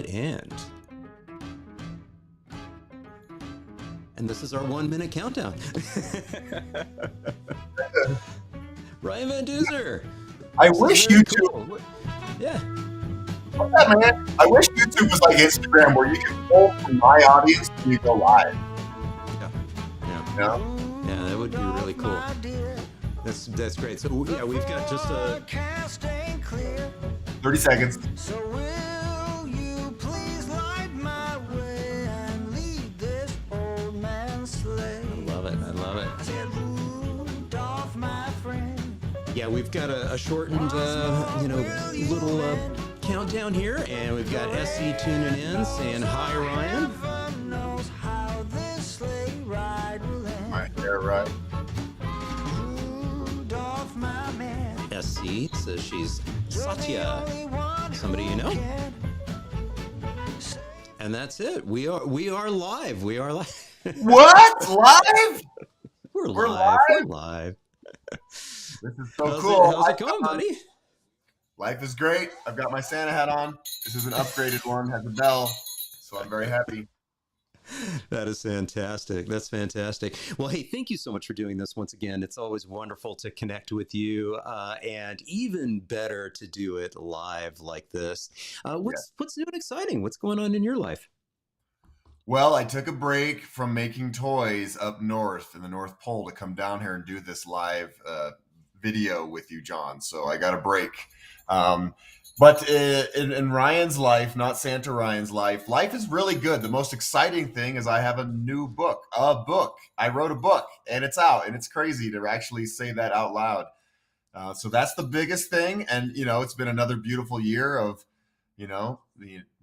end. And this is our 1 minute countdown. Ryan Van Duzer. I wish YouTube. Cool. Yeah. What's that, man? I wish YouTube was like Instagram, where you can pull from my audience and you go live. Yeah, that would be really cool. That's great. So yeah, we've got just 30 seconds. So will you please light my way and lead this old man's sleigh? I love it. I said, Rudolph, my friend. Yeah, we've got a shortened, little countdown here, and we've got SC tuning in, saying hi, Ryan. Never knows how this sleigh ride will end. My hair right. Rudolph, my man. SC says she's Satya, somebody you know. And that's it. We are live. We are live. What? Live? We're We're live. live? We're live. This is so cool. How's it going, buddy? Life is great. I've got my Santa hat on. This is an upgraded one, has a bell, so I'm very happy. That is fantastic. That's fantastic. Well, hey, thank you so much for doing this once again. It's always wonderful to connect with you, and even better to do it live like this. What's new and exciting? What's going on in your life? Well, I took a break from making toys up north in the North Pole to come down here and do this live video with you, John. So I got a break. But in Ryan's life, not Santa Ryan's life is really good. The most exciting thing is I have a new book, I wrote a book, and it's out, and it's crazy to actually say that out loud. So that's the biggest thing. And, it's been another beautiful year of,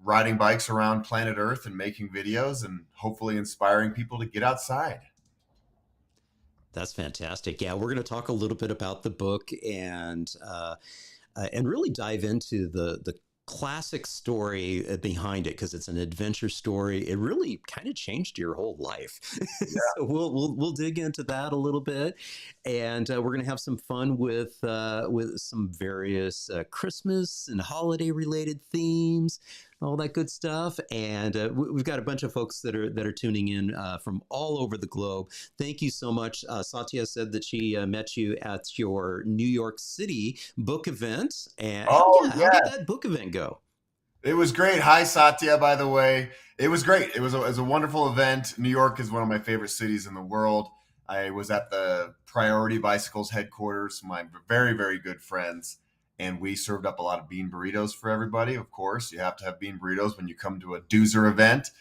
riding bikes around planet Earth and making videos and hopefully inspiring people to get outside. That's fantastic. Yeah, we're going to talk a little bit about the book and really dive into the classic story behind it, because it's an adventure story. It really kind of changed your whole life. Yeah. So we'll dig into that a little bit, and we're going to have some fun with some various Christmas and holiday related themes, all that good stuff. And we've got a bunch of folks that are tuning in from all over the globe. Thank you so much. Satya said that she met you at your New York City book event. And how did that book event go? It was great. Hi, Satya, by the way. It was great. It was a wonderful event. New York is one of my favorite cities in the world. I was at the Priority Bicycles headquarters, my very, very good friends. And we served up a lot of bean burritos for everybody. Of course, you have to have bean burritos when you come to a Duzer event.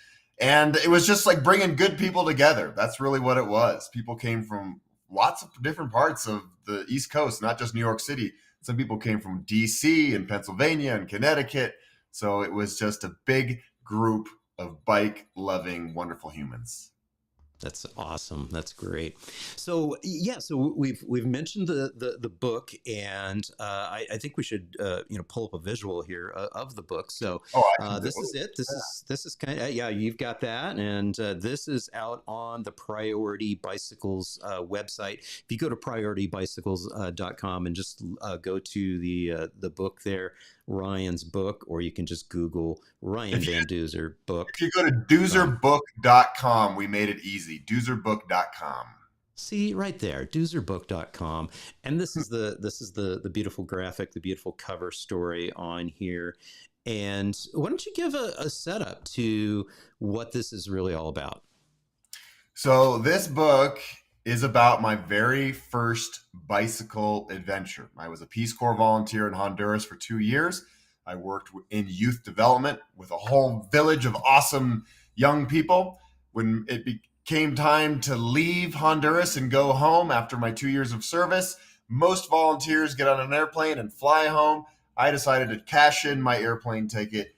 And it was just like bringing good people together. That's really what it was. People came from lots of different parts of the East Coast, not just New York City. Some people came from DC and Pennsylvania and Connecticut. So it was just a big group of bike-loving, wonderful humans. That's awesome. That's great. So yeah, so we've mentioned the book, and I think we should pull up a visual here of the book. So this is it. This is kind of you've got that, and this is out on the Priority Bicycles website. If you go to prioritybicycles.com and just go to the book there, Ryan's book, or you can just Google Ryan Van Duzer book. If you go to duzerbook.com, we made it easy. duzerbook.com. See right there, duzerbook.com. And this is the beautiful graphic, the beautiful cover story on here. And why don't you give a setup to what this is really all about? So this book is about my very first bicycle adventure. I was a Peace Corps volunteer in Honduras for 2 years. I worked in youth development with a whole village of awesome young people. When it became time to leave Honduras and go home after my 2 years of service, most volunteers get on an airplane and fly home. I decided to cash in my airplane ticket,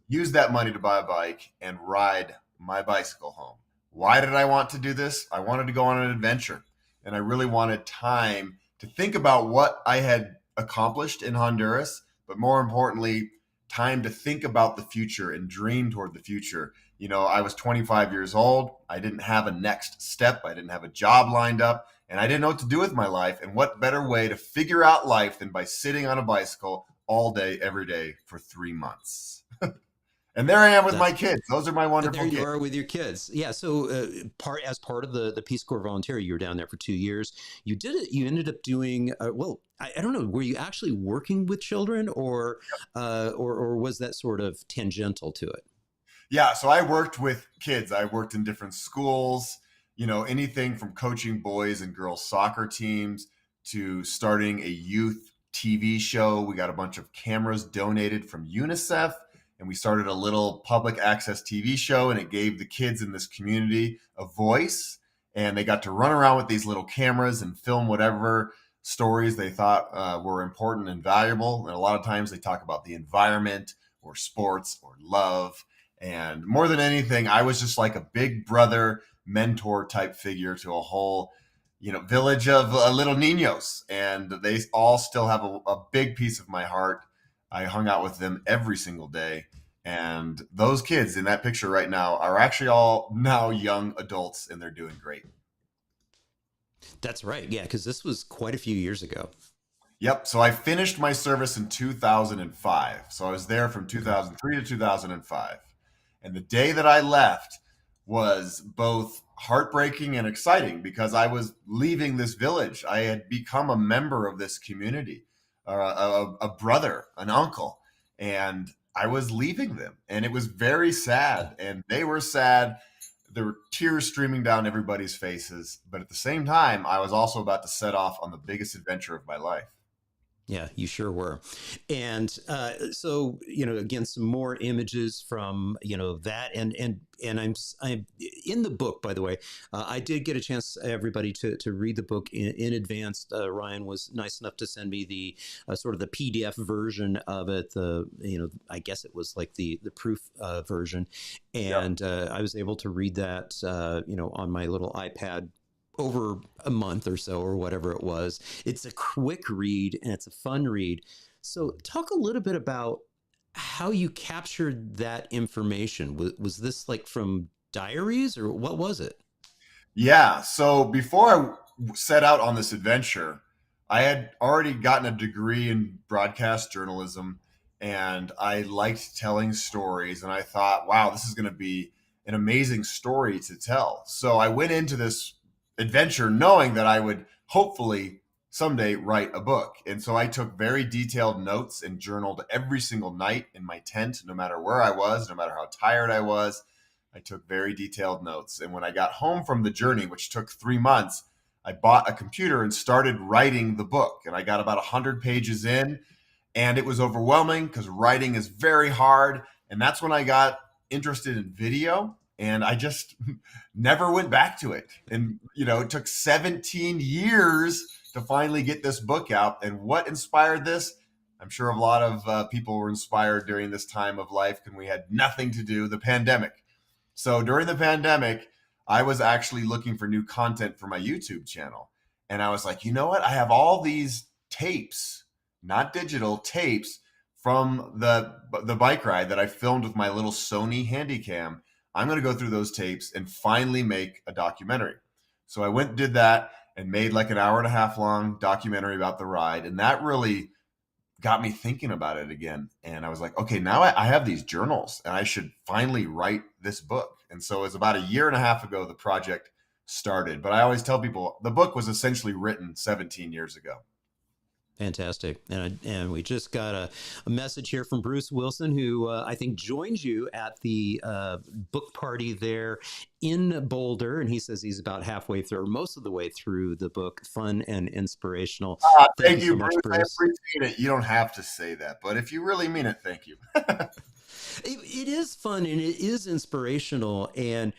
use that money to buy a bike, and ride my bicycle home. Why did I want to do this? I wanted to go on an adventure, and I really wanted time to think about what I had accomplished in Honduras, but more importantly, time to think about the future and dream toward the future. I was 25 years old. I didn't have a next step. I didn't have a job lined up, and I didn't know what to do with my life. And what better way to figure out life than by sitting on a bicycle all day, every day for 3 months? And there I am with my That's kids. Those are my there wonderful you kids. are with your kids. Yeah. So part of the Peace Corps volunteer, you were down there for 2 years. You did it. You ended up doing well. I don't know. Were you actually working with children, or was that sort of tangential to it? Yeah, so I worked with kids. I worked in different schools, anything from coaching boys and girls soccer teams to starting a youth TV show. We got a bunch of cameras donated from UNICEF, and we started a little public access TV show, and it gave the kids in this community a voice, and they got to run around with these little cameras and film whatever stories they thought were important and valuable. And a lot of times they talk about the environment or sports or love, and more than anything, I was just like a big brother mentor type figure to a whole, village of little niños. And they all still have a big piece of my heart. I hung out with them every single day. And those kids in that picture right now are actually all now young adults, and they're doing great. That's right. Yeah, because this was quite a few years ago. Yep. So I finished my service in 2005. So I was there from Okay. 2003 to 2005. And the day that I left was both heartbreaking and exciting because I was leaving this village. I had become a member of this community, a brother, an uncle, and I was leaving them. And it was very sad. And they were sad. There were tears streaming down everybody's faces. But at the same time, I was also about to set off on the biggest adventure of my life. Yeah, you sure were. And so, again, some more images from, that. And I'm in the book, by the way. I did get a chance, everybody, to read the book in advance. Ryan was nice enough to send me the sort of the PDF version of it. I guess it was like the proof version. Yep. And I was able to read that, on my little iPad over a month or so, or whatever it was. It's a quick read and it's a fun read. So, talk a little bit about how you captured that information. Was this like from diaries, or what was it? Yeah. So before I set out on this adventure, I had already gotten a degree in broadcast journalism, and I liked telling stories. And I thought, wow, this is going to be an amazing story to tell. So I went into this adventure knowing that I would hopefully someday write a book. And so I took very detailed notes and journaled every single night in my tent, no matter where I was, no matter how tired I was. I took very detailed notes. And when I got home from the journey, which took 3 months, I bought a computer and started writing the book. And I got about 100 pages in, and it was overwhelming because writing is very hard. And that's when I got interested in video, and I just never went back to it. And, it took 17 years to finally get this book out. And what inspired this? I'm sure a lot of people were inspired during this time of life when we had nothing to do, the pandemic. So during the pandemic, I was actually looking for new content for my YouTube channel. And I was like, you know what? I have all these tapes, not digital tapes, from the bike ride that I filmed with my little Sony Handycam. I'm going to go through those tapes and finally make a documentary. So I went and did that and made like an hour and a half long documentary about the ride. And that really got me thinking about it again. And I was like, okay, now I have these journals and I should finally write this book. And so it was about a year and a half ago the project started. But I always tell people the book was essentially written 17 years ago. Fantastic. And we just got a message here from Bruce Wilson, who I think joined you at the book party there in Boulder. And he says he's about halfway through, or most of the way through the book. Fun and inspirational. Thank you Thank you, so much, Bruce. I Bruce. appreciate it. You don't have to say that, but if you really mean it, thank you. It is fun and it is inspirational. And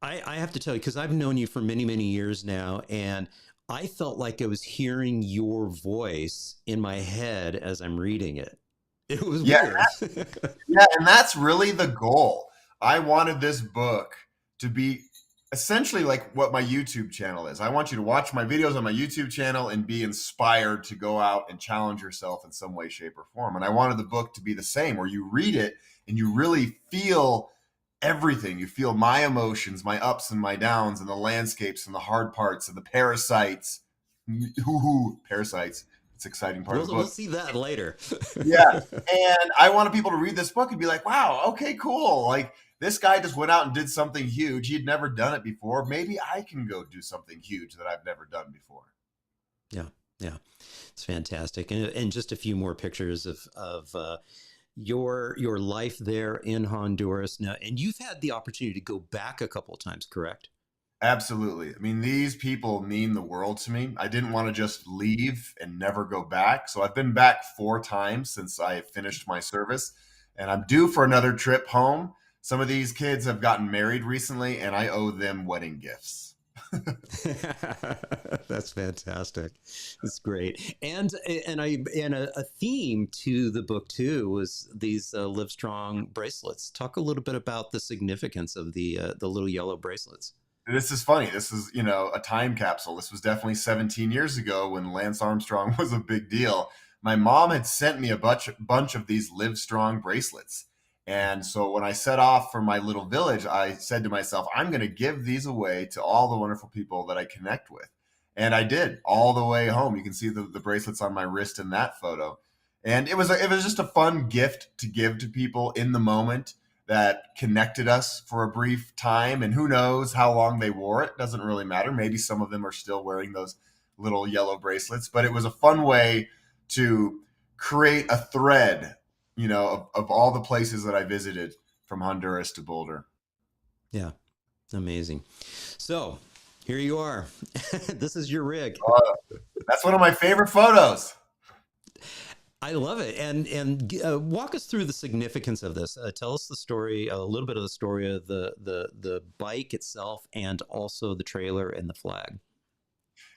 I have to tell you, because I've known you for many, many years now, and I felt like I was hearing your voice in my head as I'm reading it. It was Yeah, weird. yeah, and that's really the goal. I wanted this book to be essentially like what my YouTube channel is. I want you to watch my videos on my YouTube channel and be inspired to go out and challenge yourself in some way, shape, or form. And I wanted the book to be the same, where you read it and you really feel everything. You feel my emotions, my ups and my downs, and the landscapes and the hard parts and the parasites. Parasites. It's an exciting part of the We'll book. see that later. Yeah. And I wanted people to read this book and be like, wow, okay, cool. Like this guy just went out and did something huge. He'd never done it before. Maybe I can go do something huge that I've never done before. Yeah, yeah, it's fantastic, and just a few more pictures of your life there in Honduras now, and you've had the opportunity to go back a couple of times, correct? Absolutely. I mean, these people mean the world to me. I didn't want to just leave and never go back. So I've been back 4 times since I finished my service, and I'm due for another trip home. Some of these kids have gotten married recently, and I owe them wedding gifts. That's fantastic. That's great. And a theme to the book too was these Live Strong bracelets. Talk a little bit about the significance of the little yellow bracelets. This is funny. This is, a time capsule. This was definitely 17 years ago when Lance Armstrong was a big deal. My mom had sent me a bunch of these Live Strong bracelets. And so when I set off for my little village, I said to myself, I'm going to give these away to all the wonderful people that I connect with. And I did all the way home. You can see the bracelets on my wrist in that photo. And it was just a fun gift to give to people in the moment that connected us for a brief time. And who knows how long they wore it? Doesn't really matter. Maybe some of them are still wearing those little yellow bracelets, but it was a fun way to create a thread, of all the places that I visited from Honduras to Boulder. Yeah, amazing. So here you are. This is your rig. That's one of my favorite photos. I love it. And walk us through the significance of this. Tell us the story, a little bit of the story of the bike itself, and also the trailer and the flag.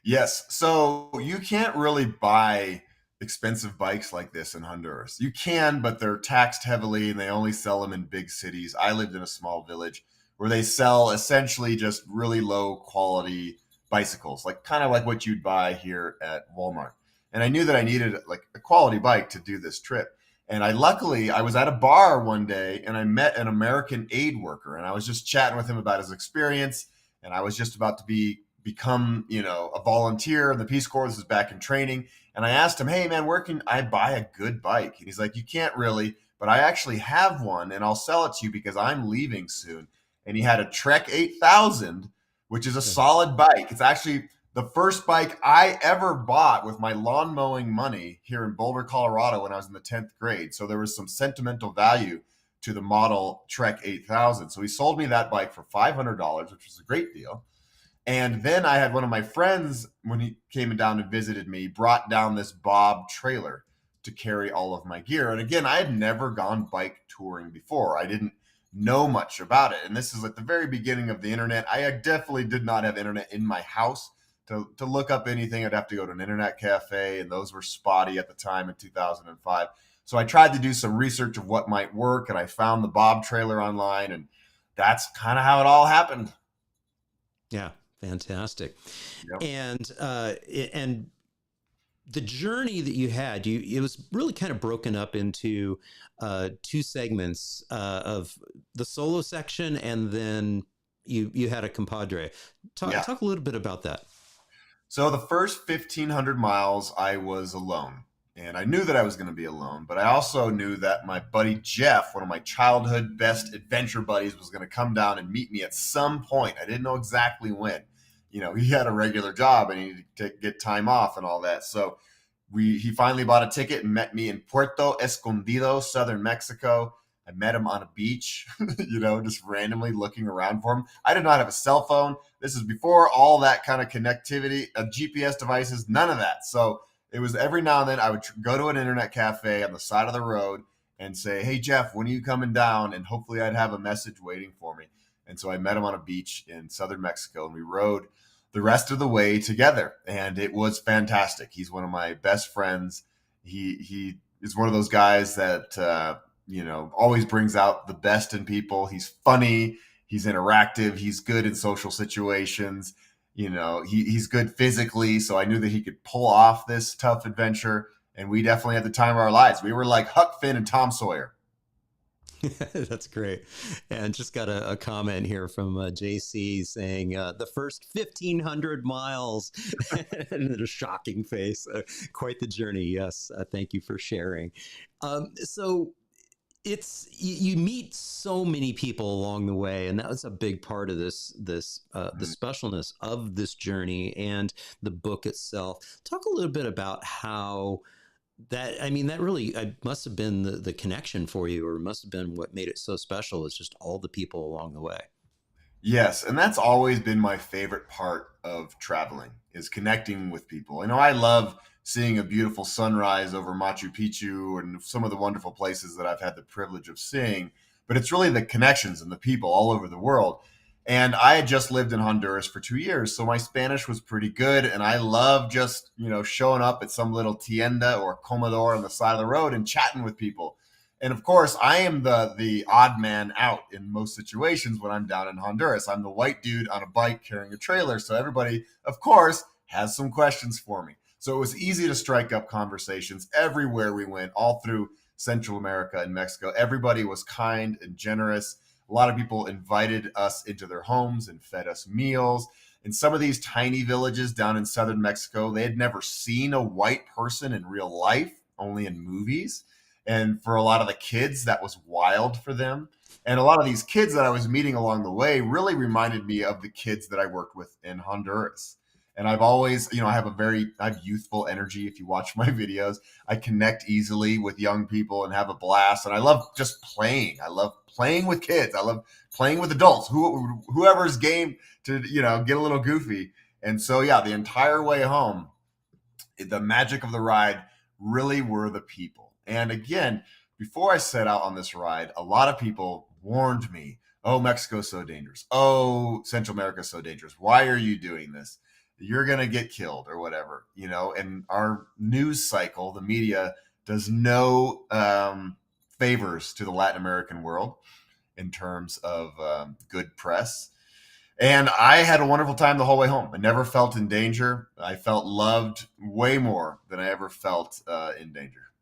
Yes. So you can't really buy expensive bikes like this in Honduras. You can, but they're taxed heavily and they only sell them in big cities. I lived in a small village where they sell essentially just really low quality bicycles, like kind of like what you'd buy here at Walmart. And I knew that I needed like a quality bike to do this trip. And I was at a bar one day and I met an American aid worker and I was just chatting with him about his experience. And I was just about to become, a volunteer in the Peace Corps. This is back in training. And I asked him, hey man, where can I buy a good bike? And he's like, you can't really, but I actually have one and I'll sell it to you because I'm leaving soon. And he had a Trek 8000, which is a solid bike. It's actually the first bike I ever bought with my lawn mowing money here in Boulder, Colorado when I was in the 10th grade. So there was some sentimental value to the model Trek 8000. So he sold me that bike for $500, which was a great deal. And then I had one of my friends, when he came down and visited me, brought down this Bob trailer to carry all of my gear. And again, I had never gone bike touring before. I didn't know much about it. And this is at the very beginning of the internet. I definitely did not have internet in my house. To look up anything, I'd have to go to an internet cafe, and those were spotty at the time in 2005. So I tried to do some research of what might work, and I found the Bob trailer online, and that's kind of how it all happened. Yeah, fantastic. Yep. And the journey that you had, it was really kind of broken up into two segments of the solo section, and then you had a compadre. Talk a little bit about that. So the first 1,500 miles, I was alone. And I knew that I was going to be alone, but I also knew that my buddy Jeff, one of my childhood best adventure buddies, was going to come down and meet me at some point. I didn't know exactly when. He had a regular job and he needed to get time off and all that. So he finally bought a ticket and met me in Puerto Escondido, southern Mexico. I met him on a beach, just randomly looking around for him. I did not have a cell phone. This is before all that kind of connectivity, GPS devices, none of that. So it was every now and then I would go to an internet cafe on the side of the road and say, hey, Jeff, when are you coming down? And hopefully I'd have a message waiting for me. And so I met him on a beach in southern Mexico and we rode the rest of the way together. And it was fantastic. He's one of my best friends. He is one of those guys that, always brings out the best in people. He's funny. He's interactive. He's good in social situations. He's good physically. So I knew that he could pull off this tough adventure. And we definitely had the time of our lives. We were like Huck Finn and Tom Sawyer. That's great. And just got a comment here from JC saying the first 1,500 miles and a shocking face. Quite the journey. Yes. Thank you for sharing. So it's you meet so many people along the way, and that was a big part of the Mhm. specialness of this journey and the book itself. Talk a little bit about how that, I mean, that really must have been the connection for you, or must have been what made it so special, is just all the people along the way. Yes, and that's always been my favorite part of traveling is connecting with people. I love seeing a beautiful sunrise over Machu Picchu and some of the wonderful places that I've had the privilege of seeing, but it's really the connections and the people all over the world. And I had just lived in Honduras for 2 years, so my Spanish was pretty good, and I love just, showing up at some little tienda or comedor on the side of the road and chatting with people. And of course, I am the odd man out in most situations when I'm down in Honduras. I'm the white dude on a bike carrying a trailer. So everybody, of course, has some questions for me. So it was easy to strike up conversations everywhere we went, all through Central America and Mexico. Everybody was kind and generous. A lot of people invited us into their homes and fed us meals. In some of these tiny villages down in southern Mexico, they had never seen a white person in real life, only in movies. And for a lot of the kids, that was wild for them. And a lot of these kids that I was meeting along the way really reminded me of the kids that I worked with in Honduras. And I've always, I have youthful energy. If you watch my videos, I connect easily with young people and have a blast. And I love just playing. I love playing with kids. I love playing with adults, whoever's game to, get a little goofy. And so, yeah, the entire way home, the magic of the ride really were the people. And again, before I set out on this ride, a lot of people warned me, oh, Mexico's so dangerous. Oh, Central America's so dangerous. Why are you doing this? You're going to get killed or whatever, and our news cycle, the media, does no favors to the Latin American world in terms of good press. And I had a wonderful time the whole way home. I never felt in danger. I felt loved way more than I ever felt in danger.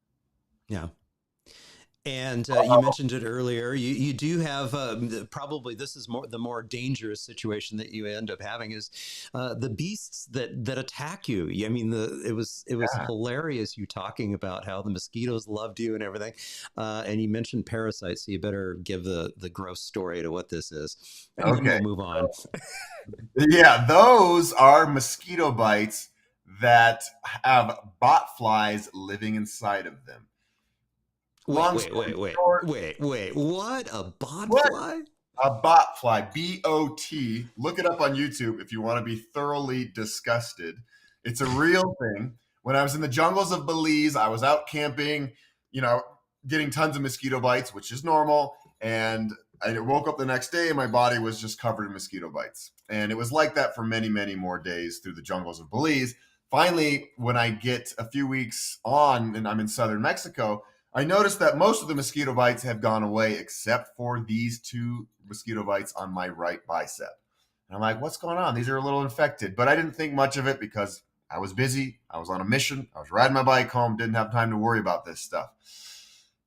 Yeah. And you mentioned it earlier. You do have probably this is the more dangerous situation that you end up having is the beasts that attack you. I mean, it was Yeah. hilarious you talking about how the mosquitoes loved you and everything. And you mentioned parasites, so you better give the gross story to what this is, and then Okay. we'll move on. Yeah, those are mosquito bites that have bot flies living inside of them. Wait, Long wait, story wait, wait, short, wait, wait. What, a what? bodfly? A bot fly, BOT. Look it up on YouTube if you want to be thoroughly disgusted. It's a real thing. When I was in the jungles of Belize, I was out camping, you know, getting tons of mosquito bites, which is normal. And I woke up the next day and my body was just covered in mosquito bites. And it was like that for many, many more days through the jungles of Belize. Finally, when I get a few weeks on and I'm in southern Mexico, I noticed that most of the mosquito bites have gone away except for these two mosquito bites on my right bicep. And I'm like, what's going on? These are a little infected. But I didn't think much of it because I was busy. I was on a mission. I was riding my bike home, didn't have time to worry about this stuff.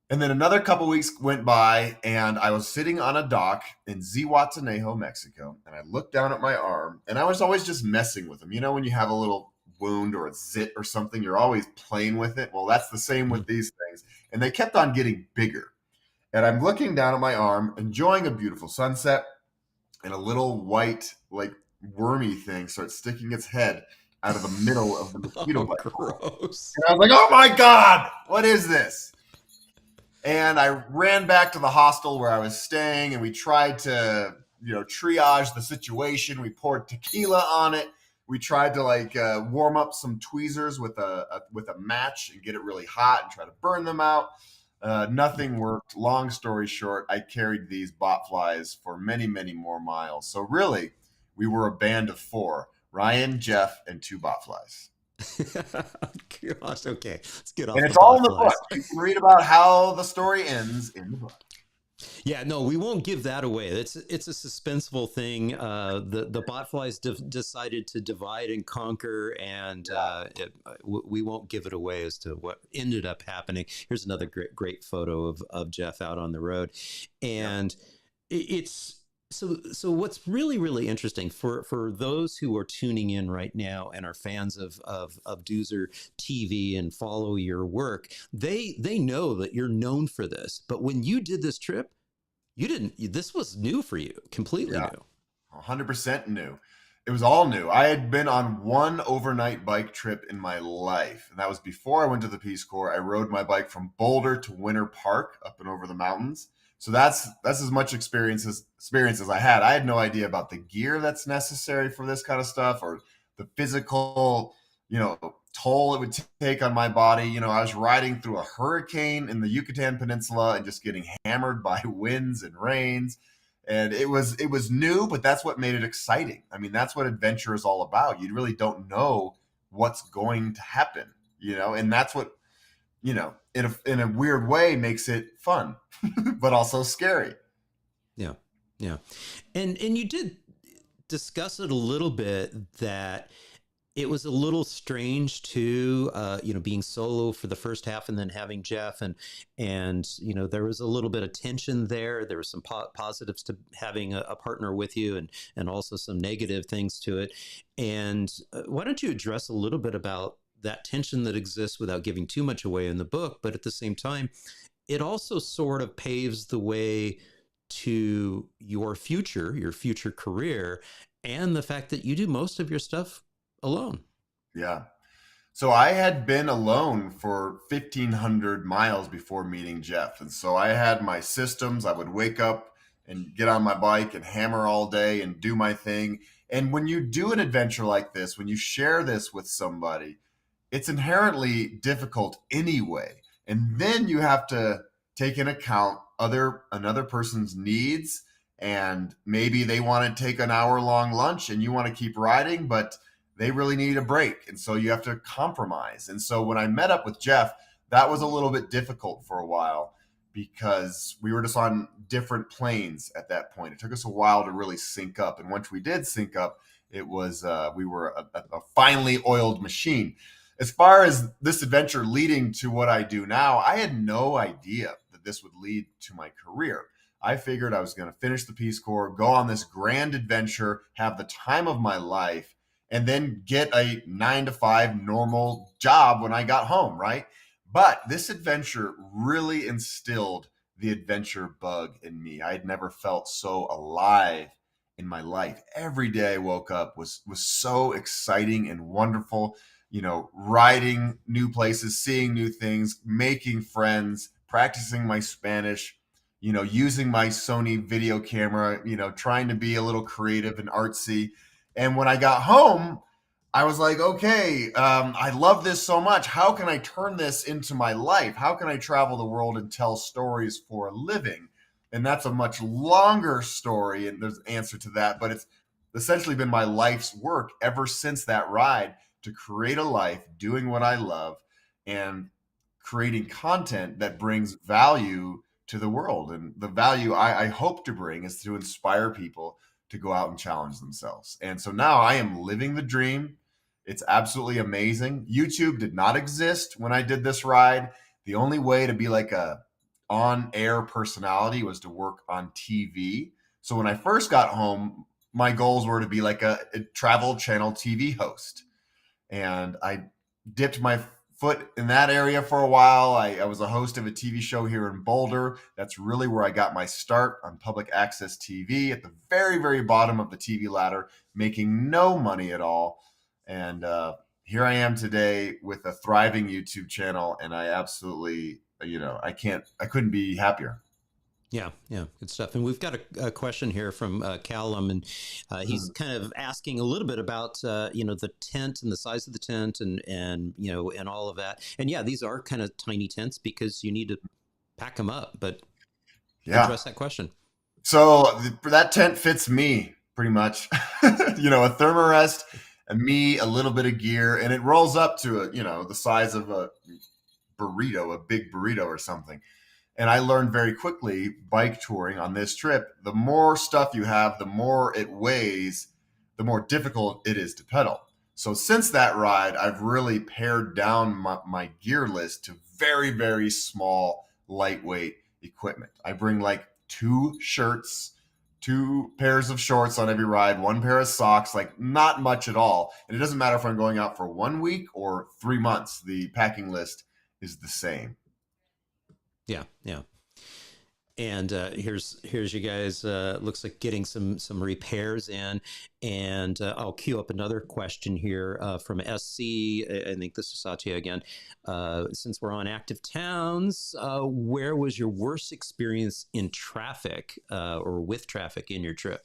And then another couple weeks went by, and I was sitting on a dock in Zihuatanejo, Mexico. And I looked down at my arm, and I was always just messing with them. You know, when you have a little wound or a zit or something, you're always playing with it. Well, that's the same with these things. And they kept on getting bigger. And I'm looking down at my arm, enjoying a beautiful sunset, and a little white, like wormy thing starts sticking its head out of the middle of the mosquito Oh, bite hole. gross. And I was like, oh my God, what is this? And I ran back to the hostel where I was staying, and we tried to, triage the situation. We poured tequila on it. We tried to warm up some tweezers with a match and get it really hot and try to burn them out. Nothing worked. Long story short, I carried these bot flies for many, many more miles. So really, we were a band of four: Ryan, Jeff, and two bot flies. Gosh, okay. Let's get And off the it's all in bot the book. flies. You can read about how the story ends in the book. Yeah, no, we won't give that away. It's a suspenseful thing. The botflies decided to divide and conquer, and we won't give it away as to what ended up happening. Here's another great photo of Jeff out on the road, Yeah. and it's so what's really interesting for those who are tuning in right now and are fans of Duzer TV and follow your work, they know that you're known for this. But when you did this trip, you didn't. This was new for you, completely Yeah. new. 100% new. It was all new. I had been on one overnight bike trip in my life, and that was before I went to the Peace Corps. I rode my bike from Boulder to Winter Park up and over the mountains. So that's as much experience as I had. I had no idea about the gear that's necessary for this kind of stuff, or the physical, toll it would take on my body. I was riding through a hurricane in the Yucatan Peninsula and just getting hammered by winds and rains, and it was new, but that's what made it exciting. I mean, that's what adventure is all about. You really don't know what's going to happen, and that's what, in a weird way makes it fun but also scary. Yeah, yeah, and you did discuss it a little bit that it was a little strange too, being solo for the first half and then having Jeff, and there was a little bit of tension there. There were some positives to having a partner with you, and also some negative things to it. And why don't you address a little bit about that tension that exists without giving too much away in the book, but at the same time, it also sort of paves the way to your future career, and the fact that you do most of your stuff alone. Yeah. So I had been alone for 1,500 miles before meeting Jeff. And so I had my systems. I would wake up and get on my bike and hammer all day and do my thing. And when you do an adventure like this, when you share this with somebody, it's inherently difficult anyway. And then you have to take in account another person's needs, and maybe they want to take an hour long lunch and you want to keep riding, but they really need a break. And so you have to compromise. And so when I met up with Jeff, that was a little bit difficult for a while because we were just on different planes at that point. It took us a while to really sync up. And once we did sync up, it was we were a finely oiled machine. As far as this adventure leading to what I do now, I had no idea that this would lead to my career. I figured I was going to finish the Peace Corps, go on this grand adventure, have the time of my life, and then get a 9 to 5 normal job when I got home, right? But this adventure really instilled the adventure bug in me. I had never felt so alive in my life. Every day I woke up was so exciting and wonderful. Riding new places, seeing new things, making friends, practicing my Spanish, using my Sony video camera, trying to be a little creative and artsy. And when I got home, I was like, okay, I love this so much. How can I turn this into my life? How can I travel the world and tell stories for a living? And that's a much longer story, and there's an answer to that. But it's essentially been my life's work ever since that ride, to create a life doing what I love and creating content that brings value to the world. And the value I hope to bring is to inspire people to go out and challenge themselves. And so now I am living the dream. It's absolutely amazing. YouTube did not exist when I did this ride. The only way to be like a on-air personality was to work on TV. So when I first got home, my goals were to be like a travel channel TV host. And I dipped my foot in that area for a while. I was a host of a TV show here in Boulder. That's really where I got my start on public access TV, at the very, very bottom of the TV ladder, making no money at all. And here I am today with a thriving YouTube channel, and I absolutely, I couldn't be happier. Yeah, yeah, good stuff. And we've got a question here from Callum, and he's kind of asking a little bit about the tent and the size of the tent, and all of that. And yeah, these are kind of tiny tents because you need to pack them up. But Yeah. address that question. So that tent fits me pretty much. A thermarest, and me, a little bit of gear, and it rolls up to the size of a burrito, a big burrito or something. And I learned very quickly bike touring on this trip, the more stuff you have, the more it weighs, the more difficult it is to pedal. So since that ride, I've really pared down my gear list to very, very small, lightweight equipment. I bring like 2 shirts, 2 pairs of shorts on every ride, 1 pair of socks, like not much at all. And it doesn't matter if I'm going out for 1 week or 3 months, the packing list is the same. Yeah, yeah. And here's you guys. Looks like getting some repairs in, and I'll queue up another question here from SC. I think this is Satya again. Since we're on active towns, where was your worst experience in traffic or with traffic in your trip?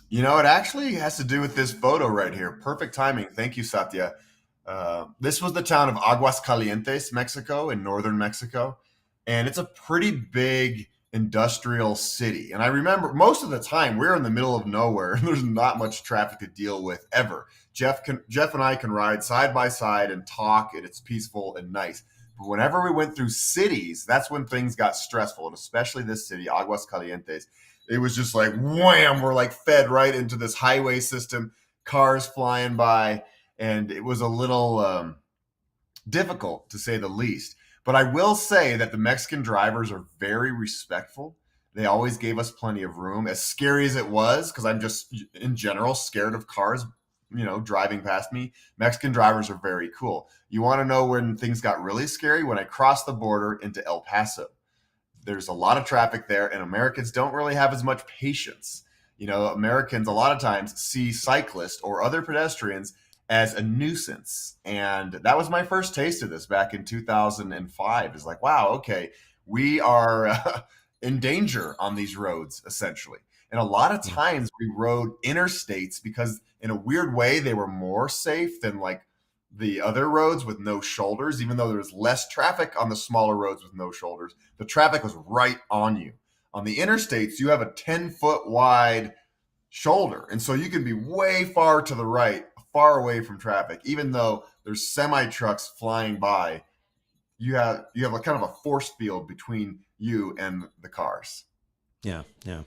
You know, it actually has to do with this photo right here. Perfect timing. Thank you, Satya. This was the town of Aguascalientes, Mexico, in northern Mexico. And it's a pretty big industrial city. And I remember most of the time we're in the middle of nowhere and there's not much traffic to deal with ever. Jeff and I can ride side by side and talk, and it's peaceful and nice. But whenever we went through cities, that's when things got stressful. And especially this city, Aguascalientes, it was just like wham, we're like fed right into this highway system, cars flying by, and it was a little difficult to say the least. But I will say that the Mexican drivers are very respectful. They always gave us plenty of room, as scary as it was, because I'm just in general scared of cars, driving past me. Mexican drivers are very cool. You want to know when things got really scary? When I crossed the border into El Paso. There's a lot of traffic there, and Americans don't really have as much patience. Americans a lot of times see cyclists or other pedestrians as a nuisance. And that was my first taste of this back in 2005. It's like, wow, okay, we are in danger on these roads, essentially. And a lot of times we rode interstates because in a weird way, they were more safe than like the other roads with no shoulders. Even though there was less traffic on the smaller roads with no shoulders, the traffic was right on you. On the interstates, you have a 10-foot wide shoulder. And so you can be way far to the right, far away from traffic. Even though there's semi trucks flying by, you have a kind of a force field between you and the cars. Yeah, yeah.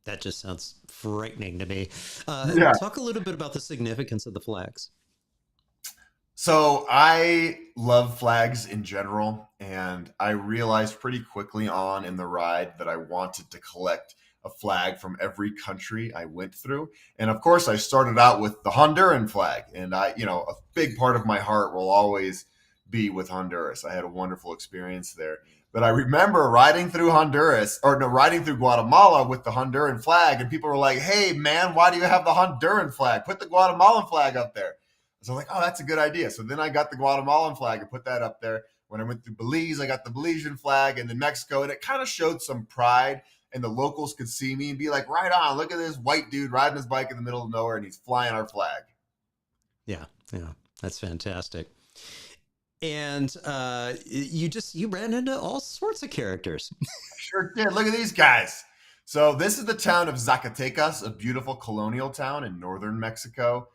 That just sounds frightening to me. Yeah. Talk a little bit about the significance of the flags. So I love flags in general, and I realized pretty quickly on in the ride that I wanted to collect a flag from every country I went through. And of course, I started out with the Honduran flag, and a big part of my heart will always be with Honduras. I had a wonderful experience there. But I remember riding through Guatemala with the Honduran flag, and people were like, "Hey, man, why do you have the Honduran flag? Put the Guatemalan flag up there." So I'm like, "Oh, that's a good idea." So then I got the Guatemalan flag and put that up there. When I went through Belize, I got the Belizean flag, and then Mexico, and it kind of showed some pride. And the locals could see me and be like, "Right on, look at this white dude riding his bike in the middle of nowhere, and he's flying our flag." Yeah, yeah, that's fantastic. And you ran into all sorts of characters. Sure did. Look at these guys. So this is the town of Zacatecas, a beautiful colonial town in northern Mexico.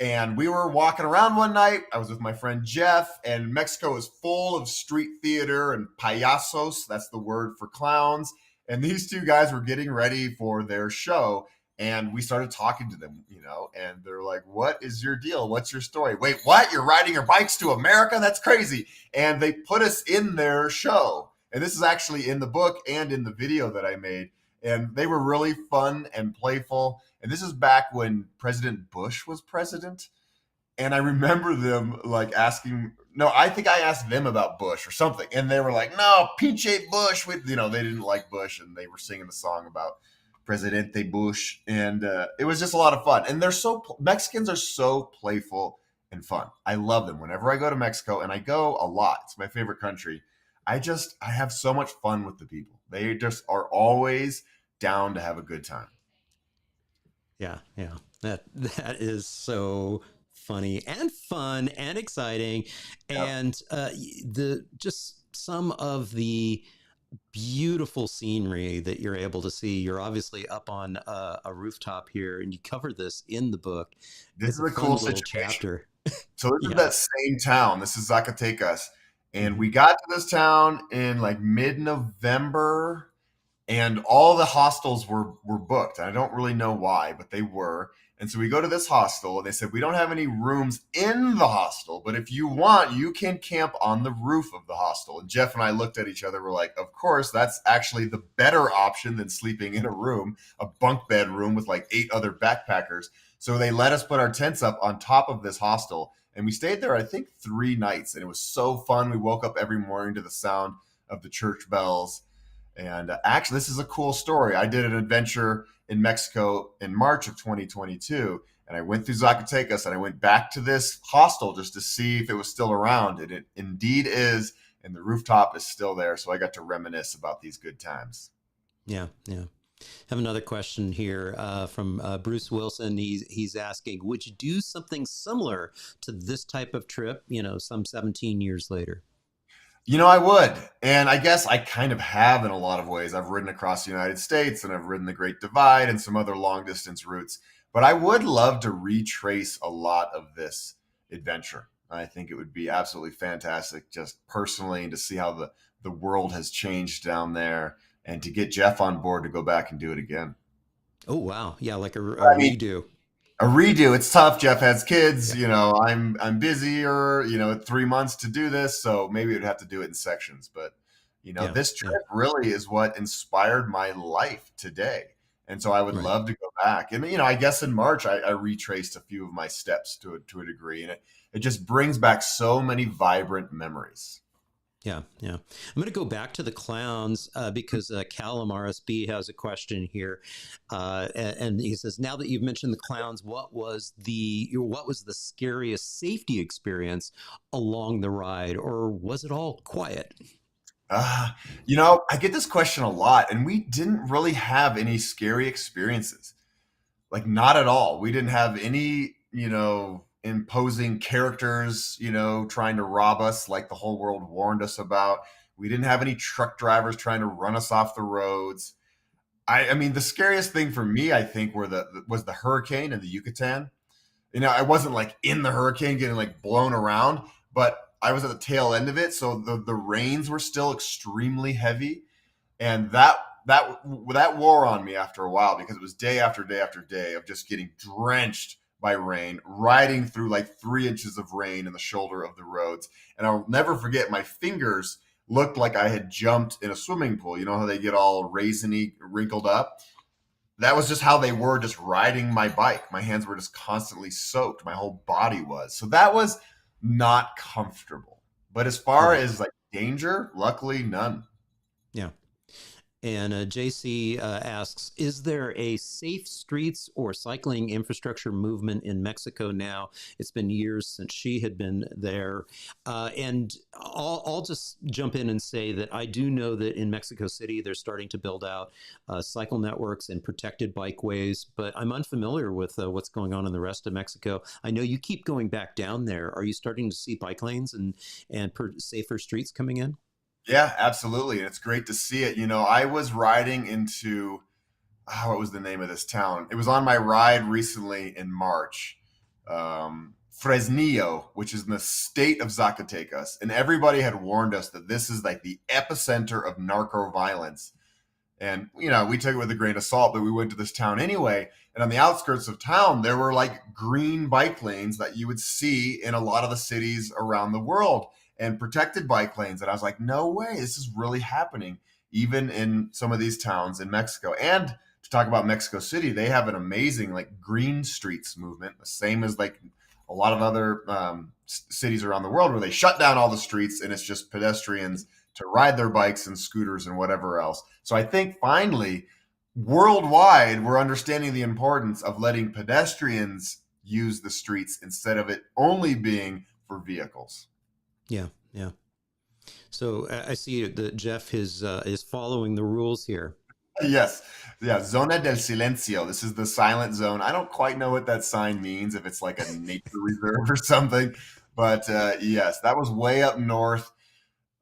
And we were walking around one night. I was with my friend Jeff, and Mexico is full of street theater and payasos. That's the word for clowns. And these two guys were getting ready for their show. And we started talking to them, and they're like, "What is your deal? What's your story? Wait, what? You're riding your bikes to America? That's crazy." And they put us in their show. And this is actually in the book and in the video that I made. And they were really fun and playful. And this is back when President Bush was president. And I remember them like asking, no, I think I asked them about Bush or something. And they were like, "No, pinche Bush." They didn't like Bush, and they were singing the song about Presidente Bush. And it was just a lot of fun. And Mexicans are so playful and fun. I love them. Whenever I go to Mexico, and I go a lot, it's my favorite country, I have so much fun with the people. They just are always down to have a good time. Yeah, yeah. That is so funny and fun and exciting. Yep. And just some of the beautiful scenery that you're able to see. You're obviously up on a rooftop here, and you cover this in the book. This It's is a fun cool little situation. chapter. So this is Yeah. that same town. This is Zacatecas. And Hmm. we got to this town in like mid-November, and all the hostels were booked. I don't really know why, but they were. And so we go to this hostel, and they said we don't have any rooms in the hostel, but if you want, you can camp on the roof of the hostel. And Jeff and I looked at each other. We're like, of course, that's actually the better option than sleeping in a room, a bunk bed room with like 8 other backpackers. So they let us put our tents up on top of this hostel, and we stayed there, I think, 3 nights, and it was so fun. We woke up every morning to the sound of the church bells. And actually, this is a cool story. I did an adventure in Mexico in March of 2022, and I went through Zacatecas, and I went back to this hostel just to see if it was still around. And it indeed is, and the rooftop is still there. So I got to reminisce about these good times. Yeah, yeah. Have another question here from Bruce Wilson. He's asking, would you do something similar to this type of trip? Some 17 years later. I would. And I guess I kind of have in a lot of ways. I've ridden across the United States, and I've ridden the Great Divide and some other long distance routes. But I would love to retrace a lot of this adventure. I think it would be absolutely fantastic, just personally, to see how the world has changed down there, and to get Jeff on board to go back and do it again. Oh wow, yeah, like a I mean, redo. a redo, it's tough. Jeff has kids. Yeah, I'm busy, or 3 months to do this, so maybe we'd have to do it in sections. But yeah, this yeah. trip really is what inspired my life today, and so I would Right. love to go back. And I guess in March I retraced a few of my steps to a degree, and it just brings back so many vibrant memories. Yeah, yeah. I'm going to go back to the clowns because Callum RSB has a question here, and he says, "Now that you've mentioned the clowns, what was the scariest safety experience along the ride, or was it all quiet?" Uh, I get this question a lot, and we didn't really have any scary experiences. Like, not at all. We didn't have any, imposing characters, trying to rob us like the whole world warned us about. We didn't have any truck drivers trying to run us off the roads. I mean, the scariest thing for me, I think, was the hurricane in the Yucatan. I wasn't like in the hurricane getting like blown around, but I was at the tail end of it. So the rains were still extremely heavy, and that wore on me after a while, because it was day after day after day of just getting drenched by rain, riding through like 3 inches of rain in the shoulder of the roads. And I'll never forget, my fingers looked like I had jumped in a swimming pool. You know how they get all raisiny, wrinkled up? That was just how they were, just riding my bike. My hands were just constantly soaked. My whole body was. So that was not comfortable. But as far Right. as like danger, luckily none. Yeah. And JC asks, is there a safe streets or cycling infrastructure movement in Mexico now? It's been years since she had been there. And I'll just jump in and say that I do know that in Mexico City, they're starting to build out cycle networks and protected bikeways, but I'm unfamiliar with what's going on in the rest of Mexico. I know you keep going back down there. Are you starting to see bike lanes and safer streets coming in? Yeah, absolutely. And it's great to see it. I was riding into, what was the name of this town? It was on my ride recently in March. Fresnillo, which is in the state of Zacatecas. And everybody had warned us that this is like the epicenter of narco violence. And, we took it with a grain of salt, but we went to this town anyway. And on the outskirts of town, there were like green bike lanes that you would see in a lot of the cities around the world, and protected bike lanes. And I was like, no way, this is really happening, even in some of these towns in Mexico. And to talk about Mexico City, they have an amazing like green streets movement, the same as like a lot of other cities around the world, where they shut down all the streets and it's just pedestrians to ride their bikes and scooters and whatever else. So I think finally, worldwide, we're understanding the importance of letting pedestrians use the streets instead of it only being for vehicles. Yeah, yeah. So I see that Jeff is following the rules here. Yes. Yeah. Zona del Silencio. This is the silent zone. I don't quite know what that sign means, if it's like a nature reserve or something. But yes, that was way up north,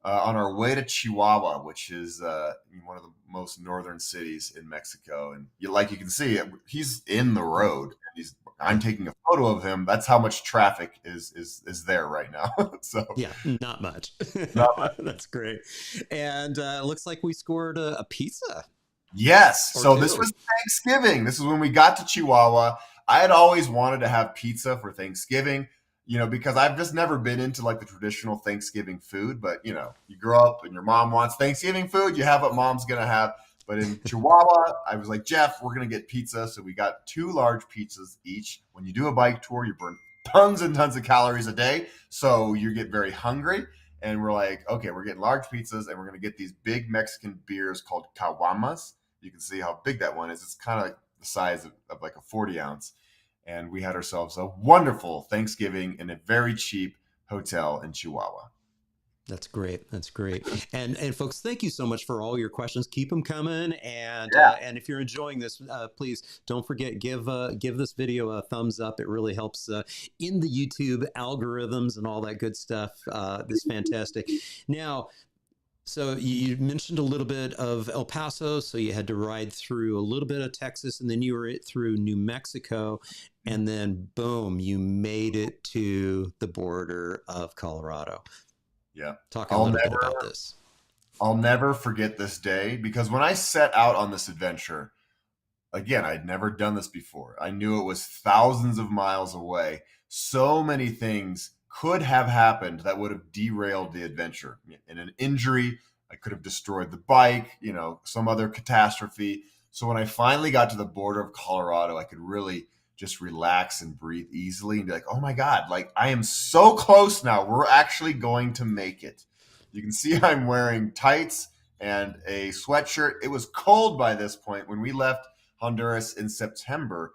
on our way to Chihuahua, which is one of the most northern cities in Mexico. And like you can see, he's in the road. And I'm Yeah. taking a photo of him. That's how much traffic is there right now. So Yeah, not much. not That's great. And it looks like we scored a pizza Yes. or So this two. was Thanksgiving. This is when we got to Chihuahua. I had always wanted to have pizza for Thanksgiving, because I've just never been into like the traditional Thanksgiving food. But, you grow up and your mom wants Thanksgiving food, you have what mom's going to have. But in Chihuahua, I was like, Jeff, we're going to get pizza. So we got 2 large pizzas each. When you do a bike tour, you burn tons and tons of calories a day. So you get very hungry. And we're like, okay, we're getting large pizzas and we're going to get these big Mexican beers called caguamas. You can see how big that one is. It's kind of like the size of like a 40 ounce. And we had ourselves a wonderful Thanksgiving in a very cheap hotel in Chihuahua. That's great. That's great. And folks, thank you so much for all your questions. Keep them coming. Yeah. And if you're enjoying this, please don't forget give this video a thumbs up. It really helps in the YouTube algorithms and all that good stuff. This fantastic. Now, so you mentioned a little bit of El Paso, so you had to ride through a little bit of Texas, and then you were through New Mexico, and then boom, you made it to the border of Colorado. Yeah. Talk a little bit about this. I'll never forget this day because when I set out on this adventure, again, I'd never done this before. I knew it was thousands of miles away. So many things could have happened that would have derailed the adventure. In an injury, I could have destroyed the bike, some other catastrophe. So when I finally got to the border of Colorado, I could really just relax and breathe easily and be like, oh my God, like I am so close now. We're actually going to make it. You can see I'm wearing tights and a sweatshirt. It was cold by this point when we left Honduras in September.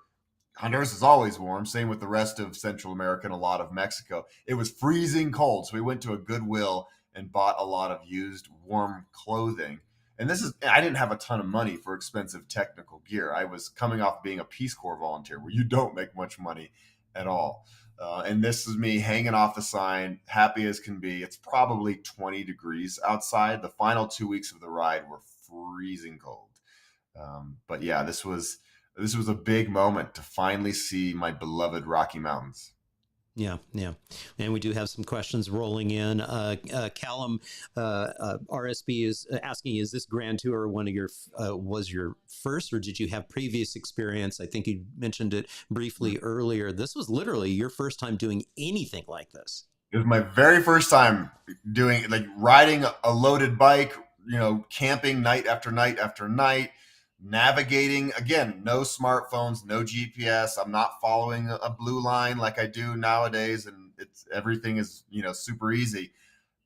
Honduras is always warm, same with the rest of Central America and a lot of Mexico. It was freezing cold, so we went to a Goodwill and bought a lot of used warm clothing. And I didn't have a ton of money for expensive technical gear. I was coming off being a Peace Corps volunteer where you don't make much money at all. And this is me hanging off the sign, happy as can be. It's probably 20 degrees outside. The final 2 weeks of the ride were freezing cold. But yeah, this was a big moment to finally see my beloved Rocky Mountains. Yeah, yeah. And we do have some questions rolling in. Callum RSB is asking, is this Grand Tour one of was your first, or did you have previous experience? I think you mentioned it briefly earlier. This was literally your first time doing anything like this. It was my very first time riding a loaded bike, camping night after night after night, navigating. Again, no smartphones, no GPS. I'm not following a blue line like I do nowadays, and everything is super easy.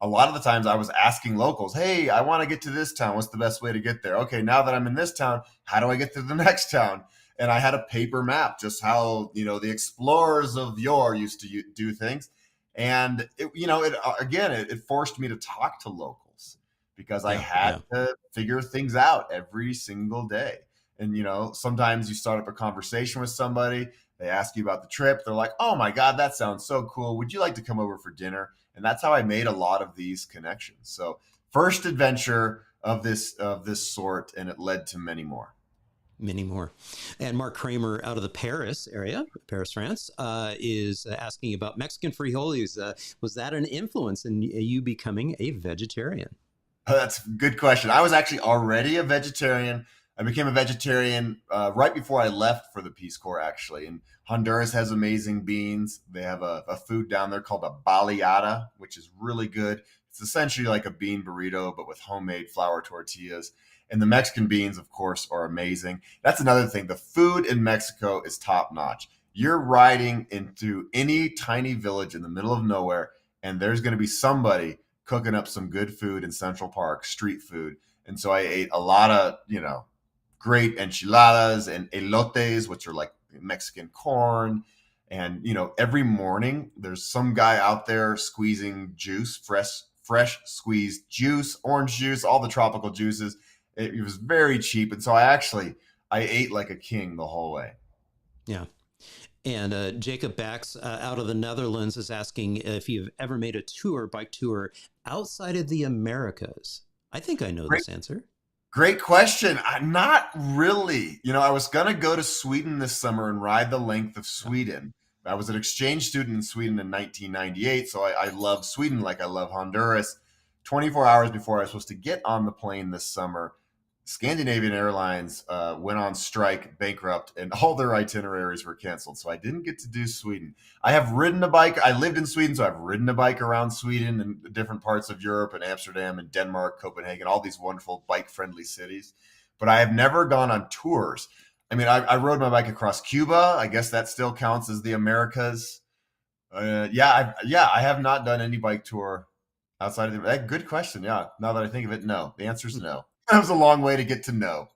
A lot of the times I was asking locals, hey, I want to get to this town, what's the best way to get there? Okay, now that I'm in this town, how do I get to the next town? And I had a paper map, just how the explorers of yore used to do things. And it forced me to talk to locals because I had to figure things out every single day. And, sometimes you start up a conversation with somebody, they ask you about the trip. They're like, oh my God, that sounds so cool. Would you like to come over for dinner? And that's how I made a lot of these connections. So first adventure of this sort, and it led to many more. Many more. And Mark Kramer out of the Paris area, Paris, France, is asking about Mexican frijoles. Was that an influence in you becoming a vegetarian? That's a good question. I was actually already a vegetarian. I became a vegetarian right before I left for the Peace Corps, actually. And Honduras has amazing beans. They have a food down there called a baleada, which is really good. It's essentially like a bean burrito, but with homemade flour tortillas. And the Mexican beans, of course, are amazing. That's another thing. The food in Mexico is top notch. You're riding into any tiny village in the middle of nowhere, and there's going to be somebody cooking up some good food in Central Park, street food. And so I ate a lot of, great enchiladas and elotes, which are like Mexican corn. And, every morning there's some guy out there squeezing juice, fresh squeezed juice, orange juice, all the tropical juices. It was very cheap. And so I ate like a king the whole way. Yeah. And Jacob Bax out of the Netherlands is asking if you've ever made a bike tour outside of the Americas. I think I know this answer. Great question. Not really. I was going to go to Sweden this summer and ride the length of Yeah. Sweden. I was an exchange student in Sweden in 1998, so I love Sweden like I love Honduras. 24 hours before I was supposed to get on the plane this summer, Scandinavian Airlines went on strike, bankrupt, and all their itineraries were canceled. So I didn't get to do Sweden. I have ridden a bike. I lived in Sweden, so I've ridden a bike around Sweden and different parts of Europe and Amsterdam and Denmark, Copenhagen, all these wonderful bike-friendly cities. But I have never gone on tours. I mean, I rode my bike across Cuba. I guess that still counts as the Americas. I have not done any bike tour outside of good question. Yeah, now that I think of it, no. The answer is no. That was a long way to get to know.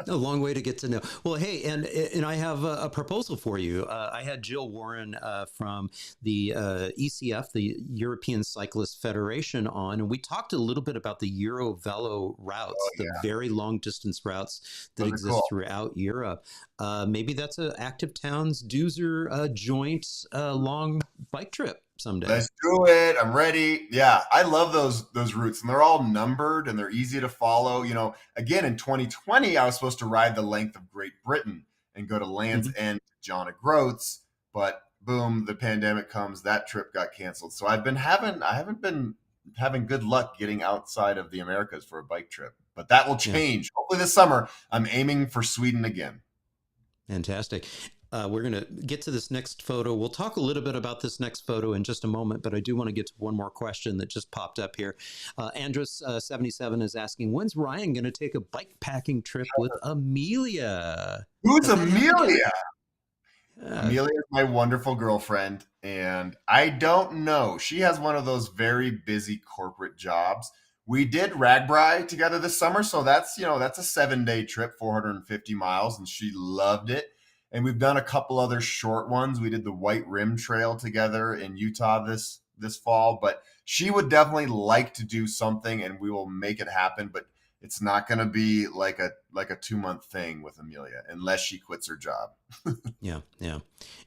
A long way to get to know. Well, hey, and I have a proposal for you. I had Jill Warren from the ECF, the European Cyclist Federation, on, and we talked a little bit about the Eurovelo routes, Oh the yeah, very long distance routes that those are exist cool. throughout Europe. Maybe that's a Active Towns Duzer joint long bike trip someday. Let's do it. I'm ready. Yeah, I love those routes, and they're all numbered and they're easy to follow. Again in 2020, I was supposed to ride the length of Great Britain and go to Land's Hmm. End, John O'Groats, but boom, the pandemic comes. That trip got canceled. So I haven't been having good luck getting outside of the Americas for a bike trip, but that will Yeah. change. Hopefully this summer, I'm aiming for Sweden again. Fantastic. We're going to get to this next photo. We'll talk a little bit about this next photo in just a moment, but I do want to get to one more question that just popped up here. Andrus77 is asking, when's Ryan going to take a bike packing trip with Amelia? Who's Has that happened yet? Amelia? Uh, Amelia is my wonderful girlfriend, and I don't know. She has one of those very busy corporate jobs. We did Ragbri together this summer, so that's a 7 day trip, 450 miles, and she loved it. And we've done a couple other short ones. We did the White Rim Trail together in Utah this fall, but she would definitely like to do something, and we will make it happen. But it's not going to be like a 2 month thing with Amelia unless she quits her job. yeah, yeah.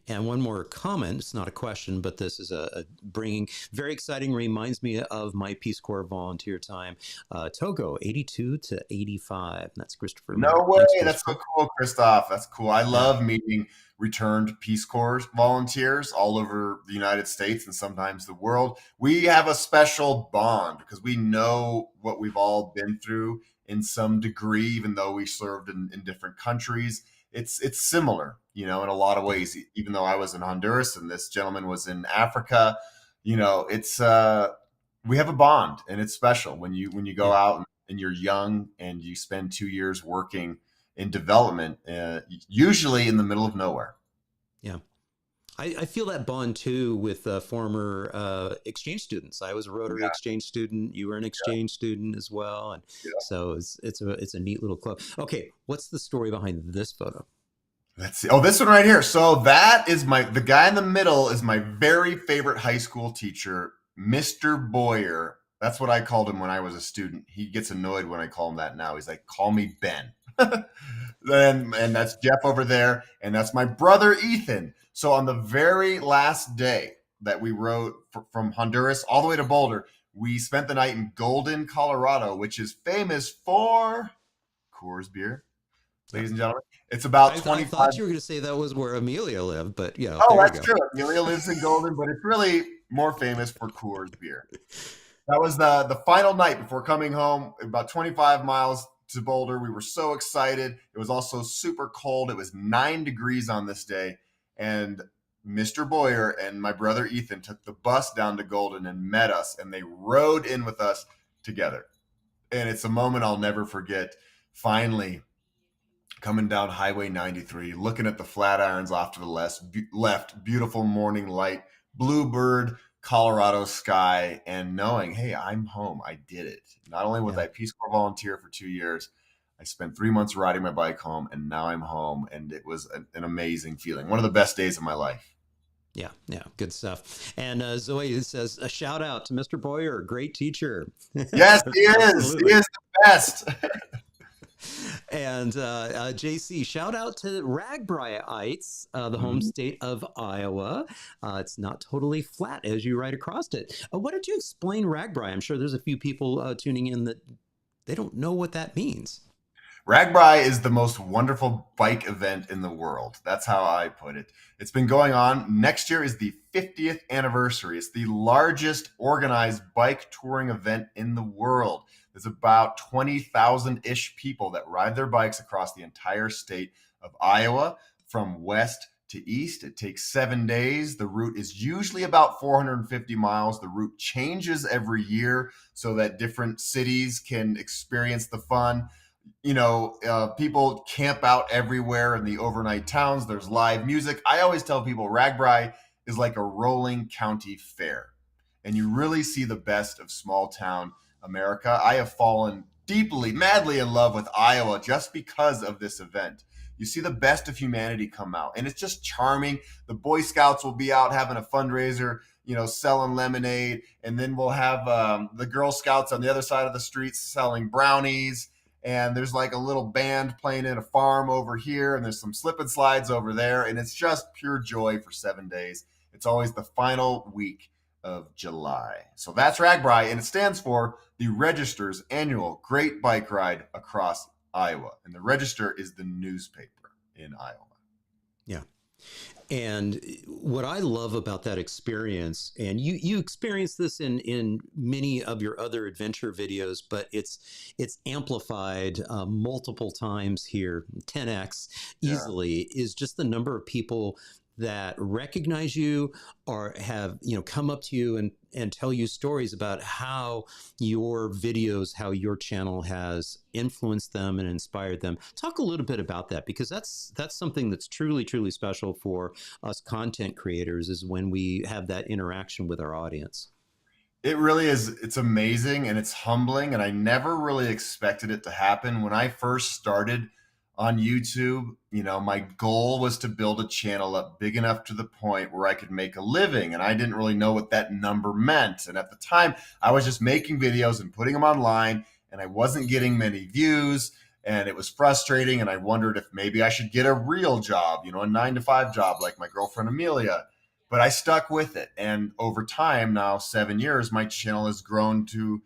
And one more comment. It's not a question, but this is a bringing very exciting. Reminds me of my Peace Corps volunteer time. Togo, 82 to 85. That's Christopher No Miller. way. Thanks, That's so Christopher. cool, Christoph. That's cool. I Yeah, love meeting returned Peace Corps volunteers all over the United States and sometimes the world. We have a special bond because we know what we've all been through in some degree, even though we served in different countries. It's similar, in a lot of yeah, ways. Even though I was in Honduras and this gentleman was in Africa, it's we have a bond and it's special when you go yeah, out and you're young and you spend 2 years working in development, usually in the middle of nowhere. yeah. I feel that bond too with former exchange students. I was a Rotary Yeah, exchange student. You were an exchange student as well, and yeah. so it's a neat little club. Okay, what's the story behind this photo? Let's see. Oh, this one right here. So that is the guy in the middle is my very favorite high school teacher, Mr. Boyer. That's what I called him when I was a student. He gets annoyed when I call him that now. He's like, call me Ben. And that's Jeff over there, and that's my brother Ethan. So on the very last day that we rode from Honduras all the way to Boulder, we spent the night in Golden, Colorado, which is famous for Coors beer, Yeah. ladies and gentlemen. It's about I 25. thought you were going to say that was where Amelia lived, but Oh, there you that's go. true. Amelia lives in Golden, but it's really more famous for Coors beer. That was the final night before coming home, about 25 miles to Boulder. We were so excited. It was also super cold. It was 9 degrees on this day. And Mr. Boyer and my brother Ethan took the bus down to Golden and met us, and they rode in with us together. And it's a moment I'll never forget. Finally, coming down Highway 93, looking at the Flatirons off to the left, beautiful morning light, bluebird, Colorado sky, and knowing, hey, I'm home. I did it. Not only was Yeah. I a Peace Corps volunteer for 2 years, I spent 3 months riding my bike home, and now I'm home. And it was an amazing feeling. One of the best days of my life. Yeah, yeah, good stuff. And Zoe says a shout out to Mr. Boyer, great teacher. Yes, he is. He Absolutely. is the best. And JC, shout out to Ragbri-ites, the home Mhm. state of Iowa. It's not totally flat as you ride across it. Why don't you explain Ragbri? I'm sure there's a few people tuning in that they don't know what that means. Ragbri is the most wonderful bike event in the world. That's how I put it. It's been going on. Next year is the 50th anniversary. It's the largest organized bike touring event in the world. There's about 20,000-ish people that ride their bikes across the entire state of Iowa from west to east. It takes 7 days. The route is usually about 450 miles. The route changes every year so that different cities can experience the fun. People camp out everywhere in the overnight towns. There's live music. I always tell people Ragbri is like a rolling county fair, and you really see the best of small town America. I have fallen deeply, madly in love with Iowa just because of this event. You see the best of humanity come out, and it's just charming. The Boy Scouts will be out having a fundraiser, selling lemonade, and then we'll have the Girl Scouts on the other side of the street selling brownies. And there's like a little band playing in a farm over here, and there's some slip and slides over there, and it's just pure joy for 7 days. It's always the final week of July. So that's Ragbri, and it stands for the Register's annual Great Bike Ride across Iowa. And the Register is the newspaper in Iowa. Yeah. And what I love about that experience, and you experience this in many of your other adventure videos, but it's amplified multiple times here, 10x easily, is just the number of people that recognize you or have come up to you and tell you stories about how your videos, how your channel has influenced them and inspired them. Talk a little bit about that, because that's something that's truly special for us content creators, is when we have that interaction with our audience. It really is. It's amazing and it's humbling, and I never really expected it to happen. When I first started on YouTube, my goal was to build a channel up big enough to the point where I could make a living. And I didn't really know what that number meant. And at the time, I was just making videos and putting them online, and I wasn't getting many views. And it was frustrating. And I wondered if maybe I should get a real job, a 9-to-5 job like my girlfriend Amelia. But I stuck with it. And over time, now 7 years, my channel has grown to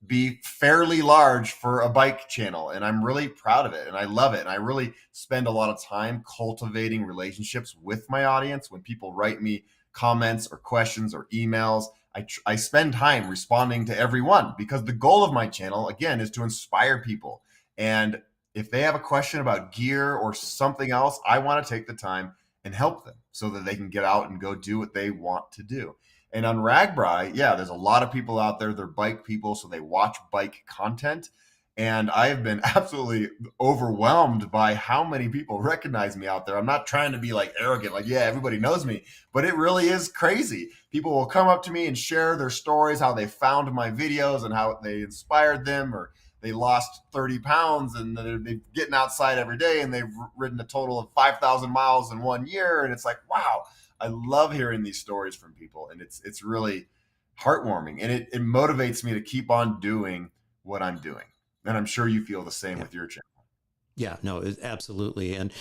be fairly large for a bike channel, and I'm really proud of it, and I love it. And I really spend a lot of time cultivating relationships with my audience. When people write me comments or questions or emails, I spend time responding to everyone, because the goal of my channel, again, is to inspire people. And if they have a question about gear or something else, I want to take the time and help them so that they can get out and go do what they want to do. And on Ragbri, there's a lot of people out there. They're bike people, so they watch bike content. And I have been absolutely overwhelmed by how many people recognize me out there. I'm not trying to be like arrogant, like, everybody knows me, but it really is crazy. People will come up to me and share their stories, how they found my videos and how they inspired them, or they lost 30 pounds and they're getting outside every day and they've ridden a total of 5,000 miles in 1 year. And it's like, wow. I love hearing these stories from people, and it's really heartwarming, and it motivates me to keep on doing what I'm doing. And I'm sure you feel the same with your channel. Yeah, no, absolutely. And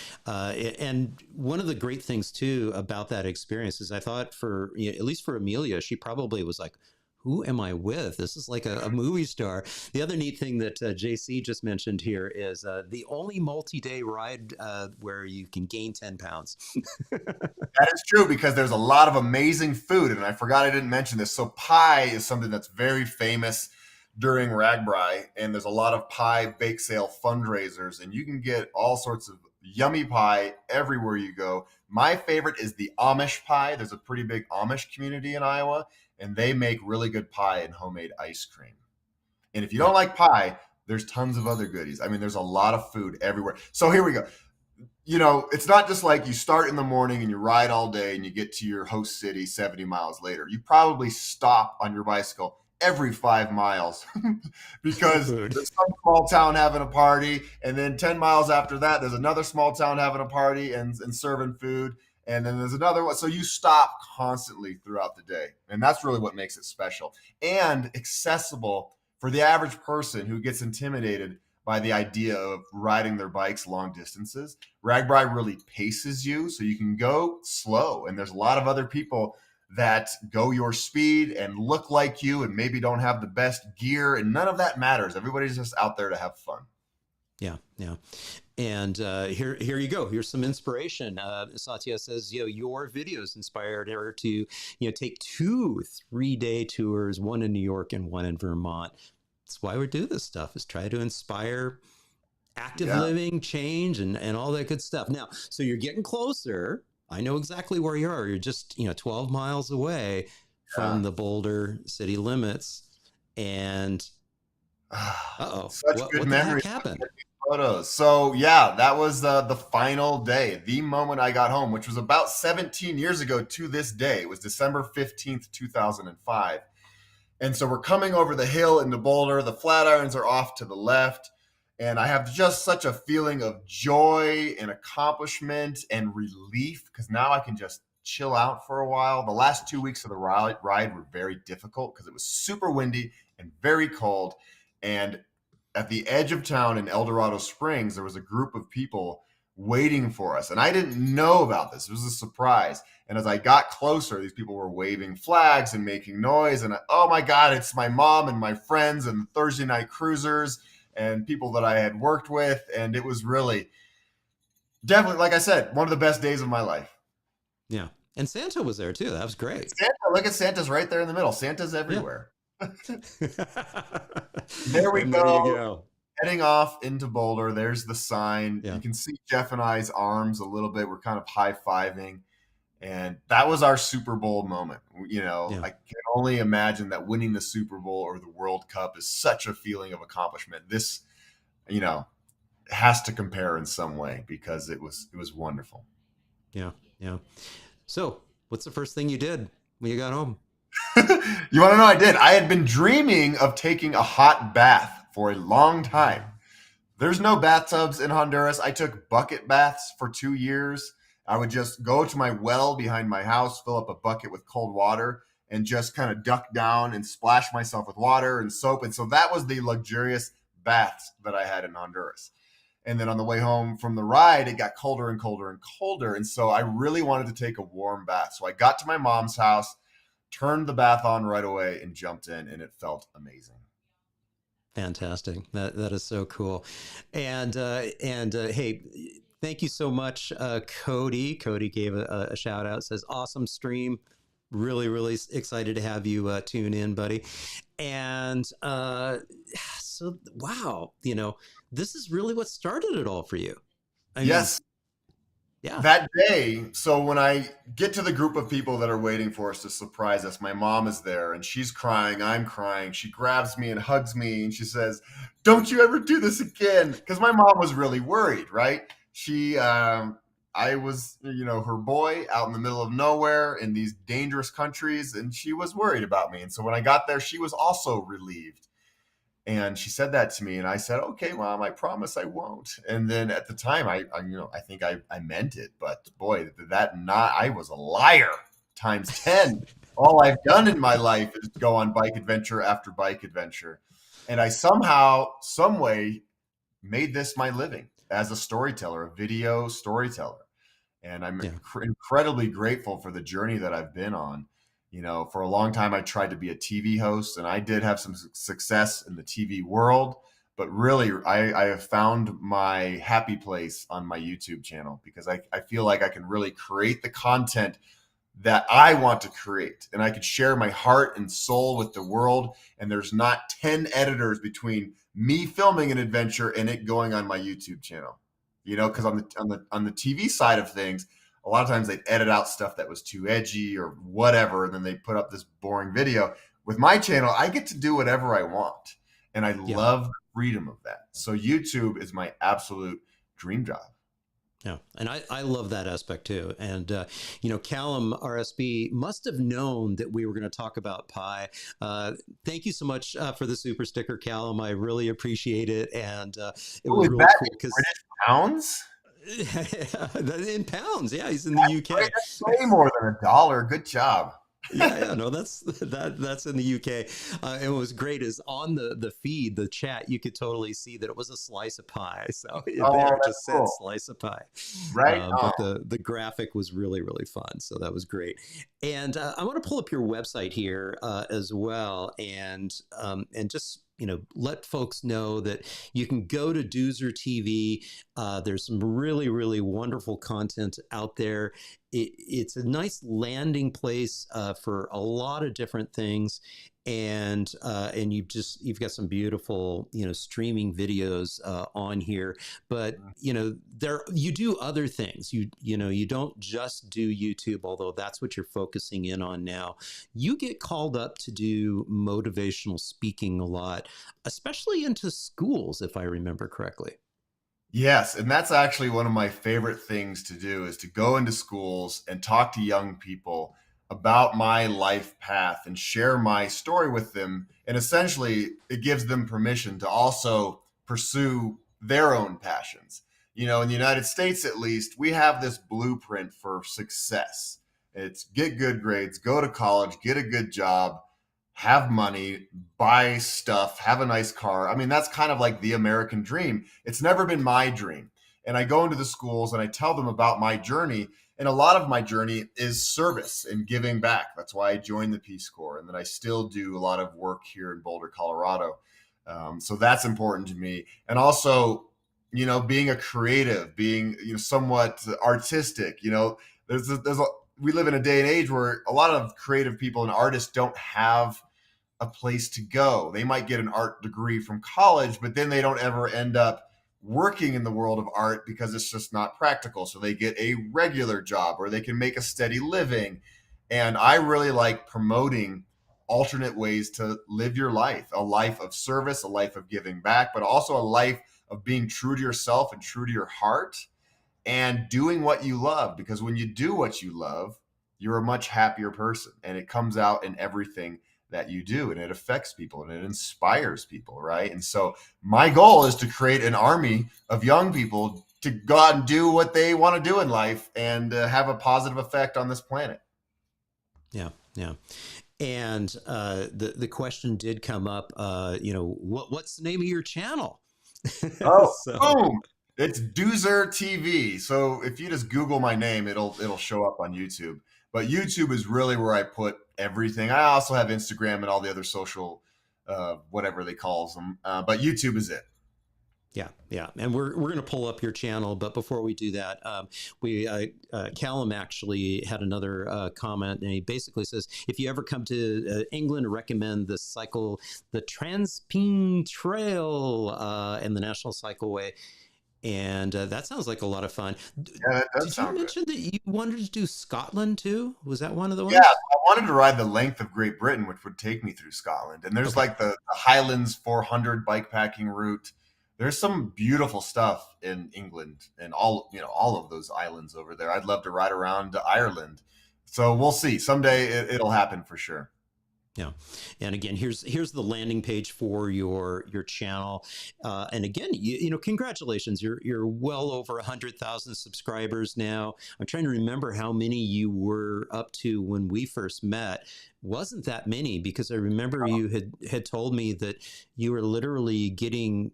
one of the great things too about that experience is I thought at least for Amelia, she probably was like, who am I with? This is like a movie star. The other neat thing that JC just mentioned here is the only multi-day ride where you can gain 10 pounds. That is true, because there's a lot of amazing food. And I forgot I didn't mention this. So pie is something that's very famous during Ragbri. And there's a lot of pie bake sale fundraisers. And you can get all sorts of yummy pie everywhere you go. My favorite is the Amish pie. There's a pretty big Amish community in Iowa, and they make really good pie and homemade ice cream. And if you don't like pie, there's tons of other goodies. I mean, there's a lot of food everywhere. So here we go. It's not just like you start in the morning and you ride all day and you get to your host city 70 miles later. You probably stop on your bicycle every 5 miles because there's some small town having a party. And then 10 miles after that, there's another small town having a party and serving food. And then there's another one. So you stop constantly throughout the day. And that's really what makes it special and accessible for the average person who gets intimidated by the idea of riding their bikes long distances. Ragbri really paces you so you can go slow. And there's a lot of other people that go your speed and look like you and maybe don't have the best gear, and none of that matters. Everybody's just out there to have fun. Yeah, yeah. And here you go. Here's some inspiration. Satya says, your videos inspired her to, take 2 3-day tours, one in New York and one in Vermont. That's why we do this stuff, is try to inspire active Yeah. living, change, and all that good stuff. Now, so you're getting closer. I know exactly where you are. You're just, 12 miles away Yeah. from the Boulder city limits. And uh-oh, Such good what the heck memories. happened? Photos. So yeah, that was the final day, the moment I got home, which was about 17 years ago to this day. It was December 15th, 2005. And so we're coming over the hill into Boulder. The Flatirons are off to the left. And I have just such a feeling of joy and accomplishment and relief because now I can just chill out for a while. The last 2 weeks of the ride were very difficult because it was super windy and very cold. And at the edge of town in El Dorado Springs, there was a group of people waiting for us. And I didn't know about this. It was a surprise. And as I got closer, these people were waving flags and making noise. And oh my God, it's my mom and my friends and the Thursday night cruisers and people that I had worked with. And it was really, definitely, like I said, one of the best days of my life. Yeah. And Santa was there too. That was great. Santa, look at Santa's right there in the middle. Santa's everywhere. There we And go. there you go. Heading off into Boulder, there's the sign. Yeah. You can see Jeff and I's arms a little bit. We're kind of high-fiving. And that was our Super Bowl moment. Yeah. I can only imagine that winning the Super Bowl or the World Cup is such a feeling of accomplishment. This, has to compare in some way because it was wonderful. Yeah. Yeah. So what's the first thing you did when you got home? You want to know? I did. I had been dreaming of taking a hot bath for a long time. There's no bathtubs in Honduras. I took bucket baths for 2 years. I would just go to my well behind my house, fill up a bucket with cold water, and just kind of duck down and splash myself with water and soap. And so that was the luxurious baths that I had in Honduras. And then on the way home from the ride, it got colder and colder and colder. And so I really wanted to take a warm bath. So I got to my mom's house, turned the bath on right away, and jumped in, and it felt amazing. Fantastic. That is so cool. And hey, thank you so much, Cody. Cody gave a shout out. Says awesome stream. Really, really excited to have you tune in, buddy. And so, wow, this is really what started it all for you. Yes. Yeah. That day, so when I get to the group of people that are waiting for us to surprise us, my mom is there and she's crying. I'm crying. She grabs me and hugs me and she says, "Don't you ever do this again." Because my mom was really worried, right? I was, her boy out in the middle of nowhere in these dangerous countries, and she was worried about me. And so when I got there, she was also relieved. And she said that to me, and I said, "Okay, Mom, I promise I won't." And then at the time, I think I meant it, but boy, I was a liar times 10. All I've done in my life is go on bike adventure after bike adventure, and I somehow, some way, made this my living as a storyteller, a video storyteller, and I'm incredibly grateful for the journey that I've been on. For a long time, I tried to be a TV host, and I did have some success in the TV world. But really, I have found my happy place on my YouTube channel because I feel like I can really create the content that I want to create. And I could share my heart and soul with the world. And there's not 10 editors between me filming an adventure and it going on my YouTube channel. Because on the TV side of things, a lot of times they'd edit out stuff that was too edgy or whatever, and then they put up this boring video. With my channel, I get to do whatever I want, and I love the freedom of that. So YouTube is my absolute dream job. Yeah, and I love that aspect too. And, Callum RSB must have known that we were going to talk about pie. Thank you so much for the super sticker, Callum. I really appreciate it. And it was really cool because British pounds? In pounds. Yeah, he's in the UK. That's way more than $1. Good job. No, that's in the UK. And what was great is on the feed, the chat, you could totally see that it was a slice of pie. So there just said slice of pie. Right. But the graphic was really, really fun. So that was great. And I want to pull up your website here as well, and just let folks know that you can go to Duzer TV. There's some really really wonderful content out there. It's a nice landing place for a lot of different things, and you've got some beautiful streaming videos on here. But there you do other things. You don't just do YouTube, although that's what you're focusing in on now. You get called up to do motivational speaking a lot, especially into schools, if I remember correctly. Yes, and that's actually one of my favorite things to do is to go into schools and talk to young people about my life path and share my story with them. And essentially, it gives them permission to also pursue their own passions. In the United States, at least, we have this blueprint for success. It's get good grades, go to college, get a good job, have money, buy stuff, have a nice car. I mean, that's kind of like the American dream. It's never been my dream. And I go into the schools and I tell them about my journey. And a lot of my journey is service and giving back. That's why I joined the Peace Corps. And then I still do a lot of work here in Boulder, Colorado. So that's important to me. And also, being a creative, being somewhat artistic, we live in a day and age where a lot of creative people and artists don't have a place to go. They might get an art degree from college, but then they don't ever end up working in the world of art because it's just not practical. So they get a regular job or they can make a steady living. And I really like promoting alternate ways to live your life, a life of service, a life of giving back, but also a life of being true to yourself and true to your heart and doing what you love. Because when you do what you love, you're a much happier person, and it comes out in everything that you do, and it affects people and it inspires people, right? And so my goal is to create an army of young people to go out and do what they want to do in life and have a positive effect on this planet. Yeah, yeah. And the question did come up. What's the name of your channel? Oh, So boom! It's Duzer TV. So if you just Google my name, it'll show up on YouTube. But YouTube is really where I put everything. I also have Instagram and all the other social, whatever they call them. But YouTube is it. yeah, yeah, and we're going to pull up your channel, but before we do that, we Callum actually had another comment, and he basically says, if you ever come to England, recommend the Transpine Trail and the National Cycleway. And that sounds like a lot of fun. Yeah, that does Did you sound good. mention that you wanted to do Scotland too? Was that one of the Yeah, ones? I wanted to ride the length of Great Britain, which would take me through Scotland. And there's Okay. like the Highlands 400 bikepacking route. There's some beautiful stuff in England and all of those islands over there. I'd love to ride around to Ireland. So we'll see. Someday it'll happen for sure. Yeah, and again, here's the landing page for your channel, and again, congratulations, you're well over 100,000 subscribers now. I'm trying to remember how many you were up to when we first met. Wasn't that many, because I remember you had told me that you were literally getting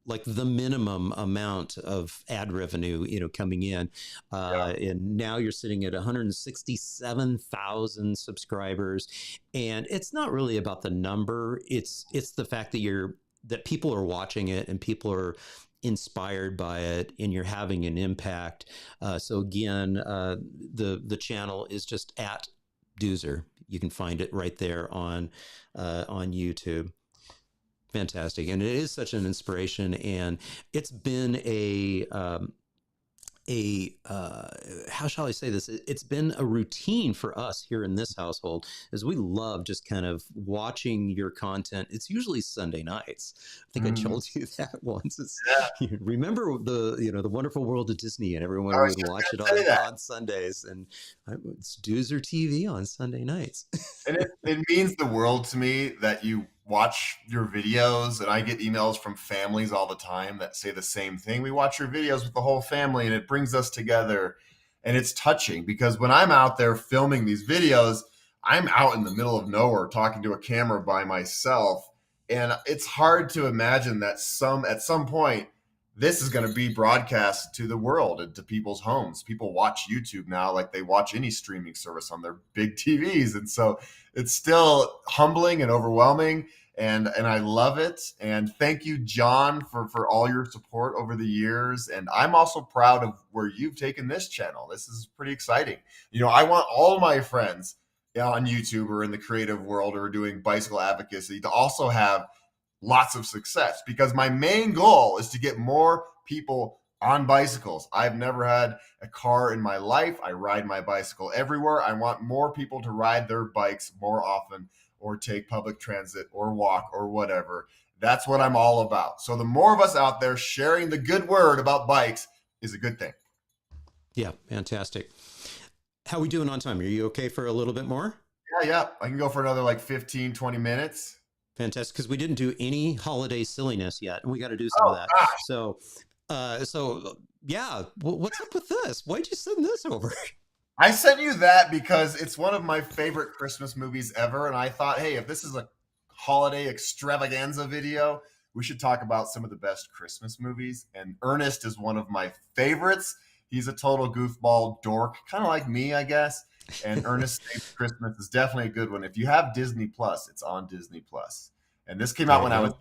like the minimum amount of ad revenue coming in, Yeah. and now you're sitting at 167,000 subscribers. And it's not really about the number, it's the fact that people are watching it and people are inspired by it, and you're having an impact. So again, the channel is just at Duzer. You can find it right there on YouTube. Fantastic. And it is such an inspiration, and it's been how shall I say this? It's been a routine for us here in this household, as we love just kind of watching your content. It's usually Sunday nights. I think I Mhm. told you that once. Yeah. Remember the Wonderful World of Disney, and everyone I was would just watch it going to say that. on Sundays, and it's Doozer TV on Sunday nights. And it means the world to me that you watch your videos, and I get emails from families all the time that say the same thing. We watch your videos with the whole family and it brings us together. And it's touching because when I'm out there filming these videos, I'm out in the middle of nowhere talking to a camera by myself. And it's hard to imagine that at some point this is going to be broadcast to the world and to people's homes. People watch YouTube now like they watch any streaming service on their big TVs. And so it's still humbling and overwhelming. And I love it. And thank you, John, for all your support over the years. And I'm also proud of where you've taken this channel. This is pretty exciting. You know, I want all my friends on YouTube or in the creative world or doing bicycle advocacy to also have lots of success, because my main goal is to get more people on bicycles. I've never had a car in my life. I ride my bicycle everywhere. I want more people to ride their bikes more often, or take public transit or walk or whatever. That's what I'm all about. So the more of us out there sharing the good word about bikes is a good thing. Yeah, fantastic. How are we doing on time? Are you okay for a little bit more? Yeah. I can go for another like 15, 20 minutes. Fantastic, because we didn't do any holiday silliness yet, and we got to do some of that. Gosh. So yeah, what's up with this? Why'd you send this over? I sent you that because it's one of my favorite Christmas movies ever. And I thought, hey, if this is a holiday extravaganza video, we should talk about some of the best Christmas movies. And Ernest is one of my favorites. He's a total goofball dork, kind of like me, I guess. And Ernest Saves Christmas is definitely a good one. If you have Disney Plus, it's on Disney Plus. And this came out when I was.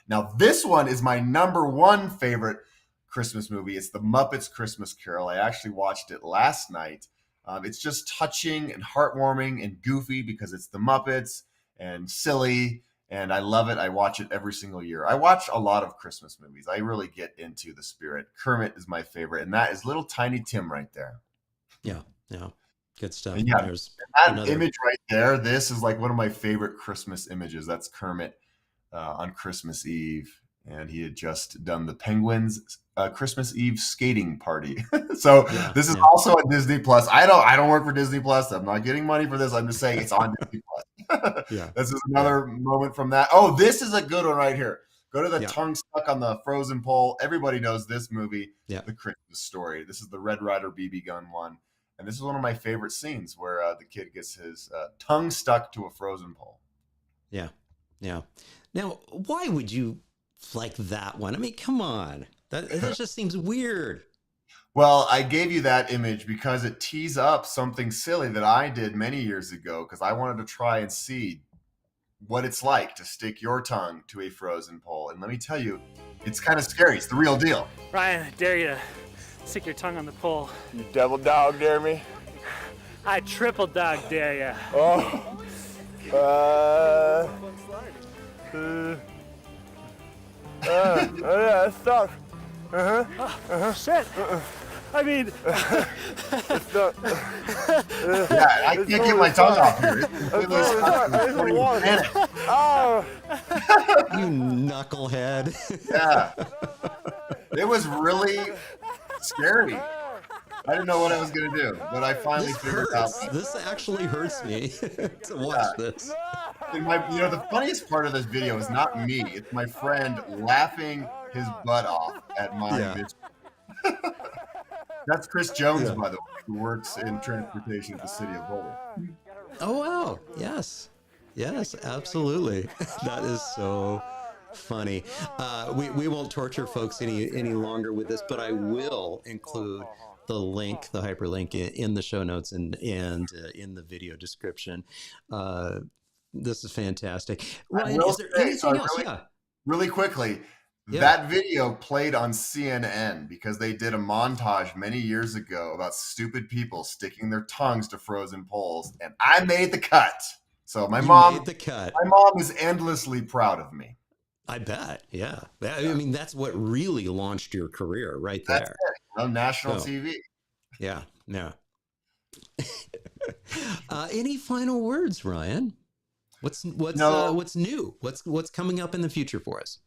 Now, this one is my number one favorite Christmas movie. It's The Muppets Christmas Carol. I actually watched it last night. It's just touching and heartwarming and goofy because it's the Muppets and silly. And I love it. I watch it every single year. I watch a lot of Christmas movies. I really get into the spirit. Kermit is my favorite. And that is little Tiny Tim right there. Yeah. Good stuff. And There's that image right there. This is like one of my favorite Christmas images. That's Kermit on Christmas Eve. And he had just done the Penguins Christmas Eve skating party. So this is also on Disney Plus. I don't work for Disney Plus. I'm not getting money for this. I'm just saying it's on Disney Plus. This is another moment from that. Oh, this is a good one right here. Go to the tongue stuck on the frozen pole. Everybody knows this movie, The Christmas Story. This is the Red Ryder BB gun one. And this is one of my favorite scenes where the kid gets his tongue stuck to a frozen pole. Yeah. Now, why would you like that one? I mean, come on. That just seems weird. Well, I gave you that image because it tees up something silly that I did many years ago, because I wanted to try and see what it's like to stick your tongue to a frozen pole. And let me tell you, it's kind of scary. It's the real deal. Ryan, I dare you to stick your tongue on the pole. You devil dog dare me? I triple dog dare you. Oh. Yeah, it's tough. Shit. I mean, It's not. Yeah, I can't get my tongue off here. It's completely stuck. Oh. You knucklehead. Yeah. It was really scary. I didn't know what I was going to do, but I finally This figured hurts. out. This actually hurts me to watch this. And the funniest part of this video is not me. It's my friend laughing his butt off at my video. That's Chris Jones, by the way, who works in transportation at the city of Boulder. Oh, wow. Yes, absolutely. That is so funny. We won't torture folks any longer with this, but I will include the link, the hyperlink in the show notes and in the video description. This is fantastic. Ryan, is there anything else? Really quickly, that video played on CNN because they did a montage many years ago about stupid people sticking their tongues to frozen poles, and I made the cut. So my mom is endlessly proud of me. I bet. Yeah. I mean, that's what really launched your career right there. That's it. On national TV. Yeah. Any final words, Ryan? What's new? What's coming up in the future for us?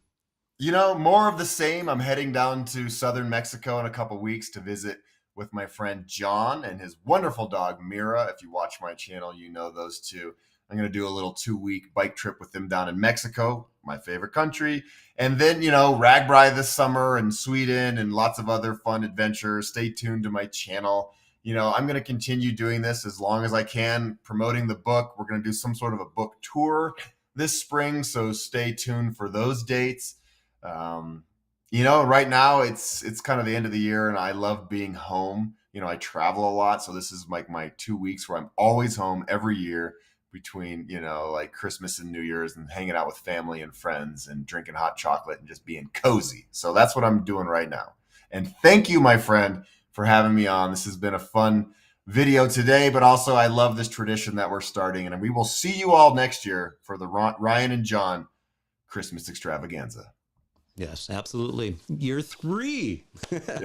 More of the same. I'm heading down to southern Mexico in a couple weeks to visit with my friend John and his wonderful dog Mira. If you watch my channel, you know those two. I'm going to do a little 2-week bike trip with them down in Mexico, my favorite country. And then, Ragbri this summer and Sweden and lots of other fun adventures. Stay tuned to my channel. I'm going to continue doing this as long as I can, promoting the book. We're going to do some sort of a book tour this spring, so stay tuned for those dates. Right now it's kind of the end of the year, and I love being home. I travel a lot, so this is like my 2 weeks where I'm always home every year between like Christmas and New Year's, and hanging out with family and friends and drinking hot chocolate and just being cozy. So that's what I'm doing right now. And thank you, my friend, for having me on. This has been a fun video today, but also I love this tradition that we're starting, and we will see you all next year for the Ryan and John Christmas Extravaganza. Yes, absolutely. Year 3,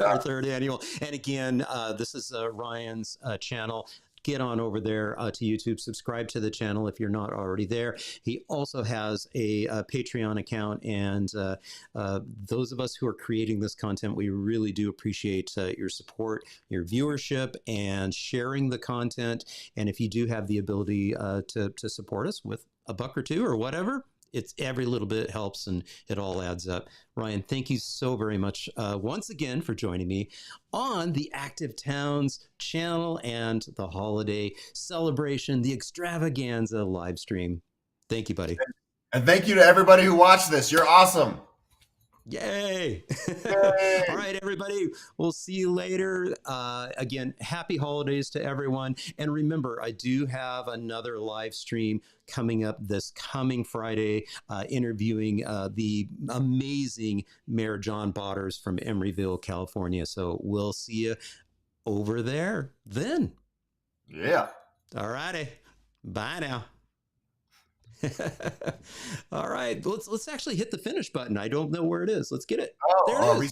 our third annual. And again, this is Ryan's channel. Get on over there to YouTube, subscribe to the channel if you're not already there. He also has a Patreon account, and those of us who are creating this content, we really do appreciate your support, your viewership, and sharing the content. And if you do have the ability to support us with $1 or $2 or whatever, it's every little bit helps, and it all adds up. Ryan, thank you so very much once again for joining me on the Active Towns channel and the holiday celebration, the Extravaganza live stream. Thank you, buddy. And thank you to everybody who watched this. You're awesome. Yay. Yay. All right, everybody. We'll see you later. Again, happy holidays to everyone. And remember, I do have another live stream coming up this coming Friday, interviewing the amazing Mayor John Botters from Emeryville, California. So we'll see you over there then. Yeah. All righty. Bye now. All right, let's actually hit the finish button. I don't know where it is. Let's get it. Oh, There it are is. we